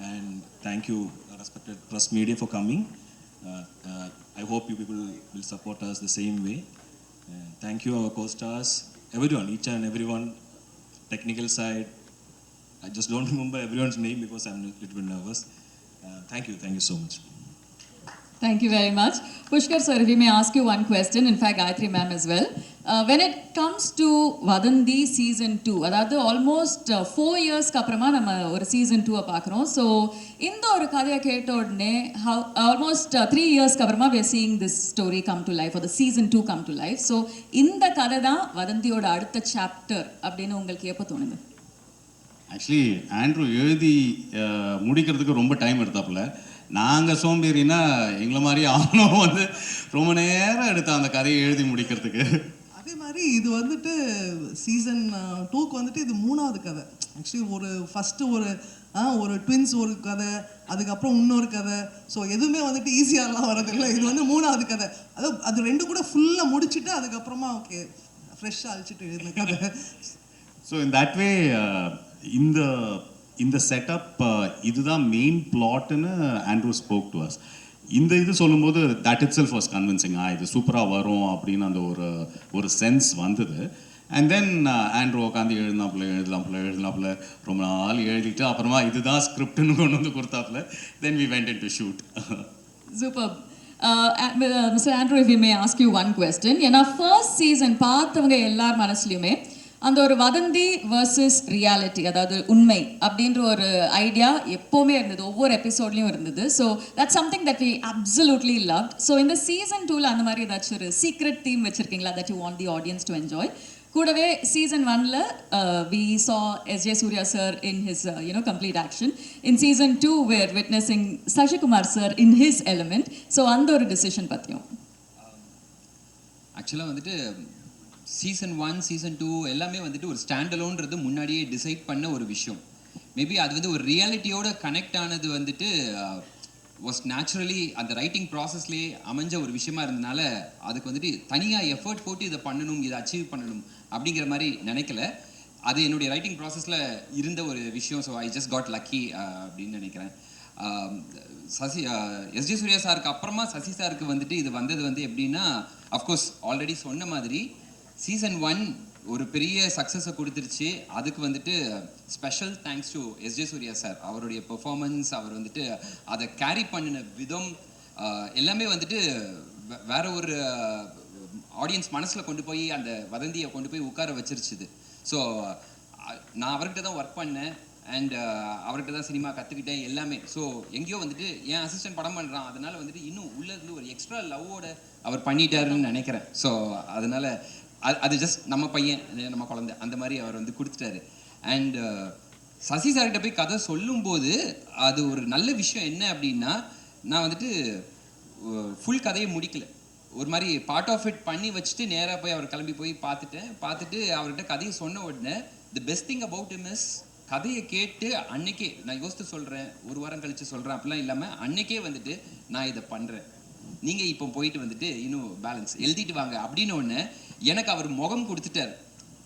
And thank you, respected press media, for coming. I hope you people will support us the same way. Thank you, our co-stars, everyone, each and everyone, technical side. I just don't remember everyone's name because I'm a little bit nervous. Thank you so much. Thank you very much. Pushkar sir, if we may ask you one question, in fact Gayatri ma'am as well. When it comes to Vadanthi season 2, அதாவது almost 4 இயர்ஸ்க்கு அப்புறமா நம்ம ஒரு season 2 பார்க்குறோம். So இந்த ஒரு கதையை கேட்ட உடனே ஆல்மோஸ்ட் 3 இயர்ஸ்க்கு அப்புறமா we are seeing this story come to life, or the season 2 come to life. So இந்த கதை தான் வதந்தியோட அடுத்த சாப்டர் அப்படின்னு உங்களுக்கு எப்போ தோணுது? ஆக்சுவலி ஆண்ட்ரூ எழுதி முடிக்கிறதுக்கு ரொம்ப டைம் எடுத்தாப்புல. நாங்கள் சோம்பேறினா எங்களை மாதிரி அவனும் வந்து ரொம்ப நேரம் எடுத்தான் அந்த கதையை எழுதி முடிக்கிறதுக்கு. அதே மாதிரி இது வந்துட்டு சீசன் 2க்கு வந்துட்டு இது 3வது கதை. ஆக்சுவலி ஒரு ஃபஸ்ட்டு ஒரு ட்வின்ஸ் ஒரு கதை, அதுக்கப்புறம் இன்னொரு கதை. ஸோ எதுவுமே வந்துட்டு ஈஸியாகலாம் வரதில்லை. இது வந்து 3வது கதை. அது 2 கூட ஃபுல்லாக முடிச்சுட்டு அதுக்கப்புறமா ஓகே ஃப்ரெஷ்ஷாக அழிச்சிட்டு எழுதின கதை. ஸோ இன் தட் வே இந்த செட்டப் இதுதான் மெயின் பிளாட்னு ஆண்ட்ரூ ஸ்போக் டு அஸ். இந்த இது சொல்லும்போது that itself was convincing. இது சூப்பராக வரும் அப்படின்னு அந்த ஒரு சென்ஸ் வந்தது. அண்ட் தென் ஆண்ட்ரூ உட்காந்து எழுதலாம்ல ரொம்ப நாள் எழுதிட்டு அப்புறமா இதுதான் ஸ்கிரிப்ட்னு கொண்டு வந்து கொடுத்தாப்புல. Then we went into shoot. Super. Mister Andrew, if we may ask you one question. ஏன்னா ஃபர்ஸ்ட் சீசன் பார்த்தவங்க எல்லார் மனசுலையுமே அந்த ஒரு வதந்தி வர்சஸ் ரியாலிட்டி, அதாவது உண்மை அப்படின்ற ஒரு ஐடியா எப்போவுமே இருந்தது, ஒவ்வொரு எபிசோட்லையும் இருந்தது. So that's something that we absolutely love. So இந்த சீசன் 2ல அந்த மாதிரி ஏதாச்சும் ஒரு சீக்ரெட் தீம் வச்சிருக்கீங்களா that you want the audience to enjoy? கூடவே சீசன் 1ல we saw S.J. Surya sir in his complete action. In season 2 we're witnessing Sashi Kumar sir in his element. So அந்த ஒரு டிசிஷன் பற்றியும். ஆக்சுவலாக வந்துட்டு season 1 season 2 எல்லாமே வந்துட்டு ஒரு ஸ்டாண்ட் அலோன்றது முன்னாடியே டிசைட் பண்ண ஒரு விஷயம். மேபி அது வந்து ஒரு ரியாலிட்டியோட கனெக்ட் ஆனது வந்துட்டு வாஸ் நேச்சுரலி அந்த ரைட்டிங் ப்ராசஸ்லேயே அமைஞ்ச ஒரு விஷயமா இருந்தனால அதுக்கு வந்துட்டு தனியாக எஃபர்ட் போட்டு இதை பண்ணணும், இதை அச்சீவ் பண்ணணும் அப்படிங்கிற மாதிரி நினைக்கல. அது என்னுடைய ரைட்டிங் ப்ராசஸில் இருந்த ஒரு விஷயம். So I just got lucky அப்படின்னு நினைக்கிறேன். எஸ்ஜே சூர்யா சாருக்கு அப்புறமா சசி சாருக்கு வந்துட்டு இது வந்தது வந்து எப்படின்னா, அஃப்கோர்ஸ் ஆல்ரெடி சொன்ன மாதிரி சீசன் 1 ஒரு பெரிய சக்ஸஸை கொடுத்துருச்சு. அதுக்கு வந்துட்டு special thanks to S J Suriya sir. அவருடைய பெர்ஃபார்மன்ஸ், அவர் வந்துட்டு அதை கேரி பண்ணின விதம் எல்லாமே வந்துட்டு வேற ஒரு ஆடியன்ஸ் மனசில் கொண்டு போய் அந்த வதந்தியை கொண்டு போய் உட்கார வச்சிருச்சுது. ஸோ நான் அவர்கிட்ட தான் ஒர்க் பண்ணேன் அண்ட் அவர்கிட்ட தான் சினிமா கற்றுக்கிட்டேன் எல்லாமே. ஸோ எங்கேயோ வந்துட்டு என் அசிஸ்டன்ட் படம் பண்ணுறான், அதனால வந்துட்டு இன்னும் உள்ளது ஒரு எக்ஸ்ட்ரா லவ்வோட அவர் பண்ணிட்டாருன்னு நினைக்கிறேன். ஸோ அதனால அது ஜஸ்ட் நம்ம பையன், நம்ம குழந்தை அந்த மாதிரி அவர் வந்து கொடுத்துட்டாரு. அண்ட் சசி சார்கிட்ட போய் கதை சொல்லும்போது அது ஒரு நல்ல விஷயம் என்ன அப்படின்னா, நான் வந்துட்டு ஃபுல் கதையை முடிக்கல, ஒரு மாதிரி பார்ட் ஆஃப் இட் பண்ணி வச்சுட்டு நேராக போய் அவர் கிளம்பி போய் பார்த்துட்டு அவர்கிட்ட கதையை சொன்ன உடனே the best thing about him is கதையை கேட்டு அன்னைக்கே நான் யோசித்து சொல்கிறேன், ஒரு வாரம் கழித்து சொல்கிறேன் அப்படிலாம் இல்லாமல் அன்னைக்கே வந்துட்டு நான் இதை பண்ணுறேன், நீங்கள் இப்போ போயிட்டு வந்துட்டு இன்னும் பேலன்ஸ் எழுதிட்டு வாங்க அப்படின்னு ஒன்று எனக்கு அவர் முகம் கொடுத்துட்டார்.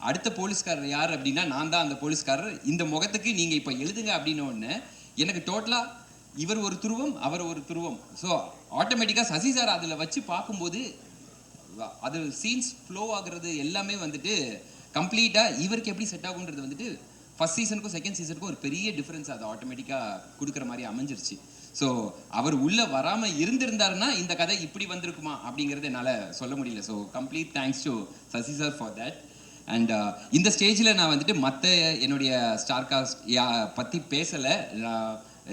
அடுத்த போலீஸ்காரர் யார் அப்படின்னா நான் தான் அந்த போலீஸ்காரர், இந்த முகத்துக்கு நீங்கள் இப்போ எழுதுங்க அப்படின்னு ஒன்று எனக்கு டோட்டலாக இவர் ஒரு துருவம் அவர் ஒரு துருவம். ஸோ ஆட்டோமேட்டிக்காக சசி சார் அதில் வச்சு பார்க்கும்போது அது சீன்ஸ் ஃப்ளோ ஆகுறது எல்லாமே வந்துட்டு கம்ப்ளீட்டாக இவருக்கு எப்படி செட் ஆகுன்றது வந்துட்டு ஃபர்ஸ்ட் சீசனுக்கும் செகண்ட் சீசனுக்கும் ஒரு பெரிய டிஃப்ரென்ஸ் அது ஆட்டோமேட்டிக்காக கொடுக்குற மாதிரி அமைஞ்சிருச்சு. ஸோ அவர் உள்ளே வராமல் இருந்திருந்தாருன்னா இந்த கதை இப்படி வந்திருக்குமா அப்படிங்கிறது என்னால் சொல்ல முடியல. So complete thanks to Sasi sir for that. And இந்த ஸ்டேஜில் நான் வந்துட்டு மற்ற என்னுடைய ஸ்டார் காஸ்ட் பற்றி பேசலை,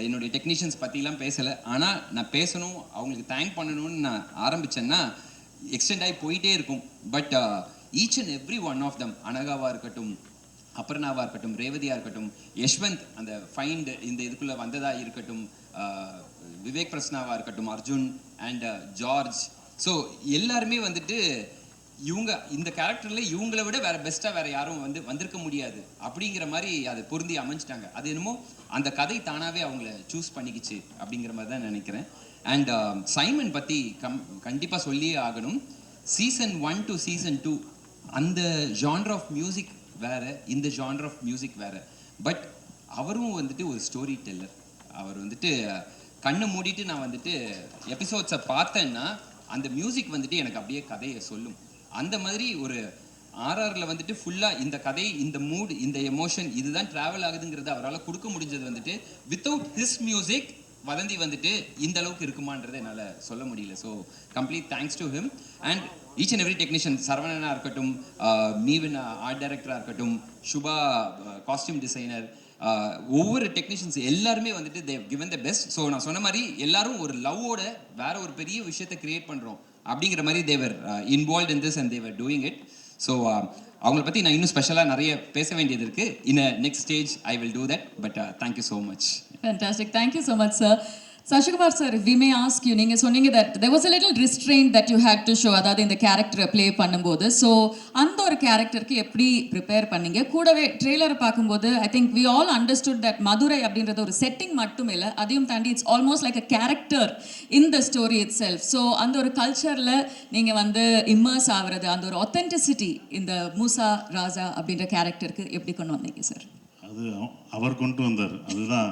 என்னுடைய டெக்னீஷியன்ஸ் பற்றிலாம் பேசலை. ஆனால் நான் பேசணும், அவங்களுக்கு தேங்க் பண்ணணும்னு நான் ஆரம்பித்தேன்னா எக்ஸ்டெண்ட் ஆகி போயிட்டே இருக்கும். But each and every one of them, அனகாவாக இருக்கட்டும், அபர்ணாவாக இருக்கட்டும், ரேவதியாக இருக்கட்டும், யஷ்வந்த் அந்த ஃபைண்ட் இந்த இதுக்குள்ளே வந்ததாக இருக்கட்டும், விவேக் பிரஸ்னாவாக இருக்கட்டும், அர்ஜுன் அண்ட் ஜார்ஜ், ஸோ எல்லாருமே வந்துட்டு இவங்க இந்த கேரக்டரில் இவங்கள விட வேறு பெஸ்ட்டாக வேறு யாரும் வந்திருக்க முடியாது அப்படிங்கிற மாதிரி அதை பொருந்தி அமைஞ்சிட்டாங்க. அது என்னமோ அந்த கதை தானாகவே அவங்கள சூஸ் பண்ணிக்கிச்சு அப்படிங்கிற மாதிரி தான் நினைக்கிறேன். அண்ட் சைமன் பற்றி கண்டிப்பாக சொல்லியே ஆகணும். சீசன் 1 to சீசன் 2 அந்த ஜான்ர் ஆஃப் மியூசிக் வேறு, இந்த ஜான்ர் ஆஃப் மியூசிக் வேறு. பட் அவரும் வந்துட்டு ஒரு ஸ்டோரி டெல்லர். அவர் வந்துட்டு கண்ணை மூடிட்டு நான் வந்துட்டு எபிசோட்ஸை பார்த்தேன்னா அந்த மியூசிக் வந்துட்டு எனக்கு அப்படியே கதையை சொல்லும். அந்த மாதிரி ஒரு ஆர்ஆரில் வந்துட்டு ஃபுல்லாக இந்த கதை, இந்த மூட், இந்த எமோஷன் இதுதான் ட்ராவல் ஆகுதுங்கிறது அவரால் கொடுக்க முடிஞ்சது வந்துட்டு வித்தவுட் ஹிஸ் மியூசிக் வதந்தி வந்துட்டு இந்த அளவுக்கு இருக்குமான்றதை என்னால் சொல்ல முடியல. So complete thanks to him and each and every technician, சரவணனாக இருக்கட்டும், மீவின் ஆர்ட் டைரக்டராக இருக்கட்டும், சுபா காஸ்டியூம் டிசைனர், ஒவ்வொரு டெக்னீஷியன்ஸ் எல்லாருமே வந்துட்டு they've given the best. So நான் சொன்ன மாதிரி எல்லாரும் ஒரு லவ்வோட வேற ஒரு பெரிய விஷயத்தை கிரியேட் பண்ணுறோம் அப்படிங்கிற மாதிரி they're involve in this and they're doing it. So அவங்கள பற்றி நான் இன்னும் ஸ்பெஷலாக நிறைய பேச வேண்டியது இருக்குது. In next stage I will do that. But thank you so much. Fantastic. Thank you so much, sir. Sashikumar sir, if we may ask you, நீங்க சொன்னீங்க that there was a little restraint that you had to show, அதாவது இந்த கேரக்டரை play பண்ணும்போது. So அந்த ஒரு கேரக்டருக்கு எப்படி ப்ரிப்பேர் பண்ணீங்க? கூடவே ட்ரெய்லரை பார்க்கும்போது I think we all understood that Madurai அப்படின்றது ஒரு செட்டிங் மட்டும் இல்லை, அதையும் தாண்டி it's almost like a character in the story itself. So அந்த ஒரு கல்ச்சரில் நீங்கள் வந்து இம்மர்ஸ் ஆகிறது, அந்த ஒரு ஒத்தென்டிசிட்டி இந்த மூசா ராஜா அப்படின்ற கேரக்டருக்கு எப்படி கொண்டு வந்தீங்க சார்? அது அவர் கொண்டு வந்தார், அதுதான்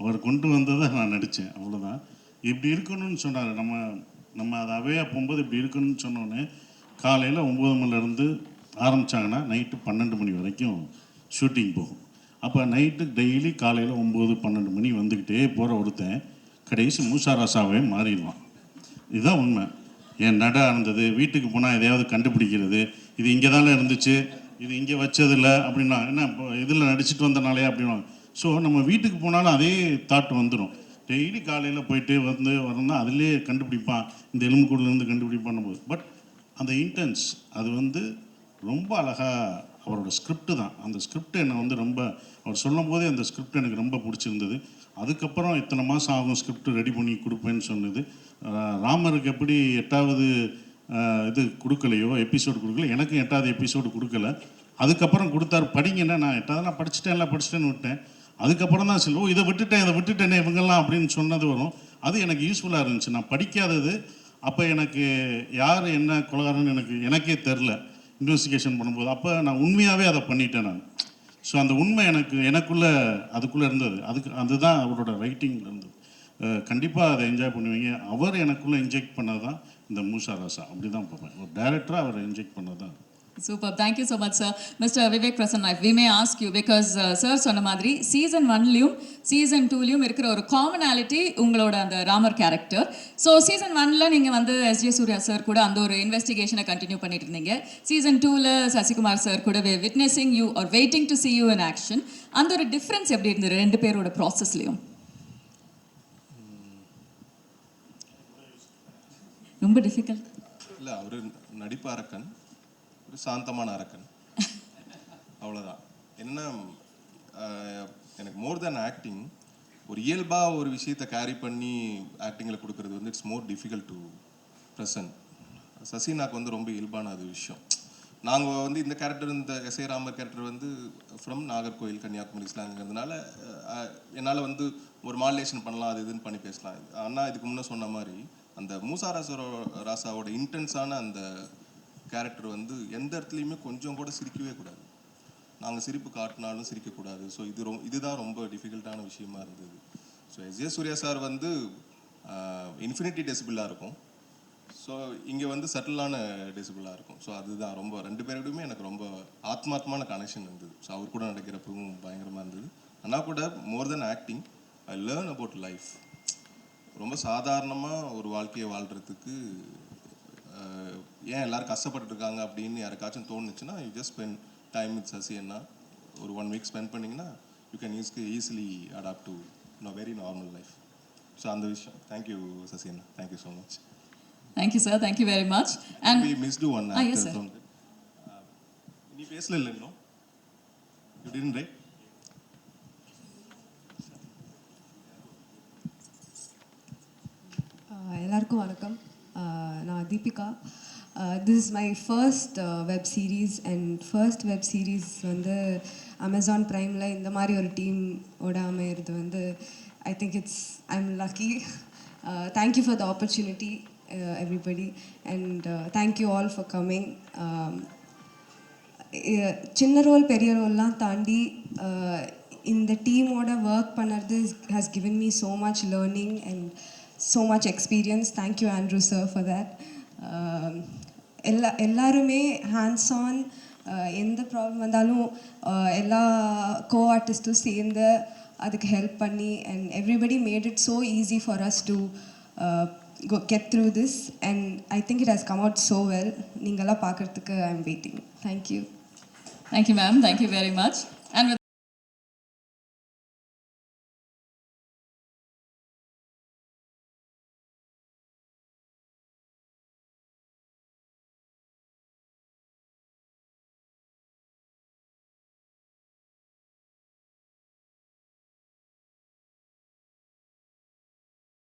அவர் கொண்டு வந்ததை நான் நடித்தேன், அவ்வளோதான். இப்படி இருக்கணும்னு சொன்னார். நம்ம அதை அவையாக போகும்போது இப்படி இருக்கணும்னு சொன்னோன்னே காலையில் 9 மணிலேருந்து ஆரம்பித்தாங்கன்னா நைட்டு 12 மணி வரைக்கும் ஷூட்டிங் போகும். அப்போ நைட்டு டெய்லி காலையில் 9-12 மணி வந்துக்கிட்டே போகிற ஒருத்தன் கடைசி மூசா ராசாவே மாறிடுவான். இதுதான் உண்மை. என் நட இருந்தது, வீட்டுக்கு போனால் எதையாவது கண்டுபிடிக்கிறது, இது இங்கே தானே இருந்துச்சு, இது இங்கே வச்சதில்லை அப்படின்னா என்ன இப்போ இதில் நடிச்சுட்டு வந்தனாலே அப்படின்னா. ஸோ நம்ம வீட்டுக்கு போனாலும் அதே தாட் வந்துடும். டெய்லி காலையில் போயிட்டு வரணும்னா அதிலே கண்டுபிடிப்பான், இந்த எலும்புக்கூடலேருந்து கண்டுபிடிப்பான் போது. பட் அந்த இன்டென்ஸ் அது வந்து ரொம்ப அழகாக அவரோட ஸ்கிரிப்டு தான். அந்த ஸ்கிரிப்ட் என்னை வந்து ரொம்ப அவர் சொல்லும் போதே அந்த ஸ்கிரிப்ட் எனக்கு ரொம்ப பிடிச்சிருந்தது. அதுக்கப்புறம் இத்தனை மாதம் ஆகும் ஸ்கிரிப்ட் ரெடி பண்ணி கொடுப்பேன்னு சொன்னது. ராமருக்கு எப்படி 8வது இது கொடுக்கலையோ, எபிசோடு கொடுக்கல, எனக்கு 8வது எபிசோடு கொடுக்கல. அதுக்கப்புறம் கொடுத்தாரு படிங்கன்னா, நான் 8வது நான் படிச்சுட்டேன்னு விட்டேன். அதுக்கப்புறம் தான் சொல்லுவோம் இதை விட்டுட்டேனே இவங்கெல்லாம் அப்படின்னு சொன்னது வரும். அது எனக்கு யூஸ்ஃபுல்லாக இருந்துச்சு. நான் படிக்காதது அப்போ எனக்கு யார் என்ன கொலகாரன்னு எனக்கே தெரில இன்வெஸ்டிகேஷன் பண்ணும்போது. அப்போ நான் உண்மையாகவே அதை பண்ணிட்டேன் நான். ஸோ அந்த உண்மை அதுக்குள்ளே இருந்தது. அதுதான் அவரோட ரைட்டிங்கில் இருந்தது. கண்டிப்பாக அதை என்ஜாய் பண்ணுவீங்க. அவர் எனக்குள்ளே இன்ஜெக்ட் பண்ணது தான் இந்த மூசா ராசா. அப்படி தான் பார்ப்பேன். ஒரு டைரக்டராக அவர் இன்ஜெக்ட் பண்ணது தான். Super. Thank you so much, sir. Mr. Vivek Prasanna, if we may ask you, because sir சொன்ன மாதிரி சீசன் 1லையும் சீசன் 2லையும் இருக்கிற ஒரு காமனாலிட்டி உங்களோட அந்த ராமர் கேரக்டர். ஸோ சீசன் 1ல நீங்கள் வந்து எஸ்ஜே சூர்யா சார் கூட அந்த ஒரு இன்வெஸ்டிகேஷனை கண்டினியூ பண்ணிட்டு இருந்தீங்க. சீசன் 2ல சசிகுமார் சார் கூட witnessing you are waiting to see you in action. அந்த ஒரு டிஃப்ரென்ஸ் எப்படி இருந்தது ரெண்டு பேரோட ப்ராசஸ்லையும்? ரொம்ப டிஃபிகல்ட் இல்லை, அவர் நடிப்பு அரக்கன், ஒரு சாந்தமான அரக்கன், அவ்வளோதான். என்னென்னா எனக்கு மோர் தேன் ஆக்டிங், ஒரு இயல்பாக ஒரு விஷயத்தை கேரி பண்ணி ஆக்டிங்கில் கொடுக்குறது வந்து it's more difficult to present. சசினாக்கு வந்து ரொம்ப இயல்பான அது விஷயம். நாங்கள் வந்து இந்த கேரக்டர், இந்த எஸ்ஏ ராமர் கேரக்டர் வந்து ஃப்ரம் நாகர்கோவில் கன்னியாகுமரி ஸ்லாங்கிறதுனால என்னால் வந்து ஒரு மாடுலேஷன் பண்ணலாம், அது இதுன்னு பண்ணி பேசலாம். ஆனால் இதுக்கு முன்னே சொன்ன மாதிரி அந்த மூசா ராசாவோட இன்டென்ஸான அந்த கேரக்டர் வந்து எந்த இடத்துலையுமே கொஞ்சம் கூட சிரிக்கவே கூடாது. நாங்கள் சிரிப்பு காட்டினாலும் சிரிக்கக்கூடாது. ஸோ இதுதான் ரொம்ப டிஃபிகல்ட்டான விஷயமா இருந்தது. ஸோ எஸ்ஜே சூர்யா சார் வந்து இன்ஃபினிட்டி டெசிபிளாக இருக்கும். ஸோ இங்கே வந்து சட்டிலான டெசிபிளாக இருக்கும். ஸோ அதுதான் ரொம்ப ரெண்டு பேருக்குமே எனக்கு ரொம்ப ஆத்மார்த்தமான கனெக்ஷன் இருந்தது. ஸோ அவர் கூட நடக்கிறப்பவும் பயங்கரமாக இருந்தது. ஆனால் கூட more than acting I learn about life. ரொம்ப சாதாரணமாக ஒரு வாழ்க்கையை வாழ்கிறதுக்கு ஏன் எல்லோரும் கஷ்டப்பட்டுருக்காங்க அப்படின்னு யாருக்காச்சும் தோணுச்சுன்னா, you just spend time with Sasi அண்ணா. ஒரு 1 வீக் ஸ்பெண்ட் பண்ணிங்கன்னா you can easily adapt to very normal life. So அந்த விஷயம். தேங்க்யூ சசி அண்ணா, thank you so much. Thank you, sir. Thank you very much. And we missed one actor. Yes, sir. From நீ பேசல இல்லை இன்னும்? You didn't, right? எல்லாருக்கும் வணக்கம். நான் Deepika. This is my first web series and first web series வந்து Amazon ப்ரைமில் இந்த மாதிரி ஒரு டீமோட அமையிறது வந்து I think I'm lucky. Thank you for the opportunity everybody, and thank you all for coming. சின்ன ரோல் பெரிய ரோல்லாம் தாண்டி இந்த டீமோட ஒர்க் பண்ணுறது has given me so much learning and so much experience. Thank you Andrew sir for that. எல்லாருமே hands on, எந்த problem வந்தாலும் எல்லா co-artistum சேர்ந்து அதுக்கு ஹெல்ப் பண்ணி, and everybody made it so easy for us to get through this, and I think it has come out so well. Ningala paakradhukku I am waiting. Thank you. Thank you ma'am, thank you very much. And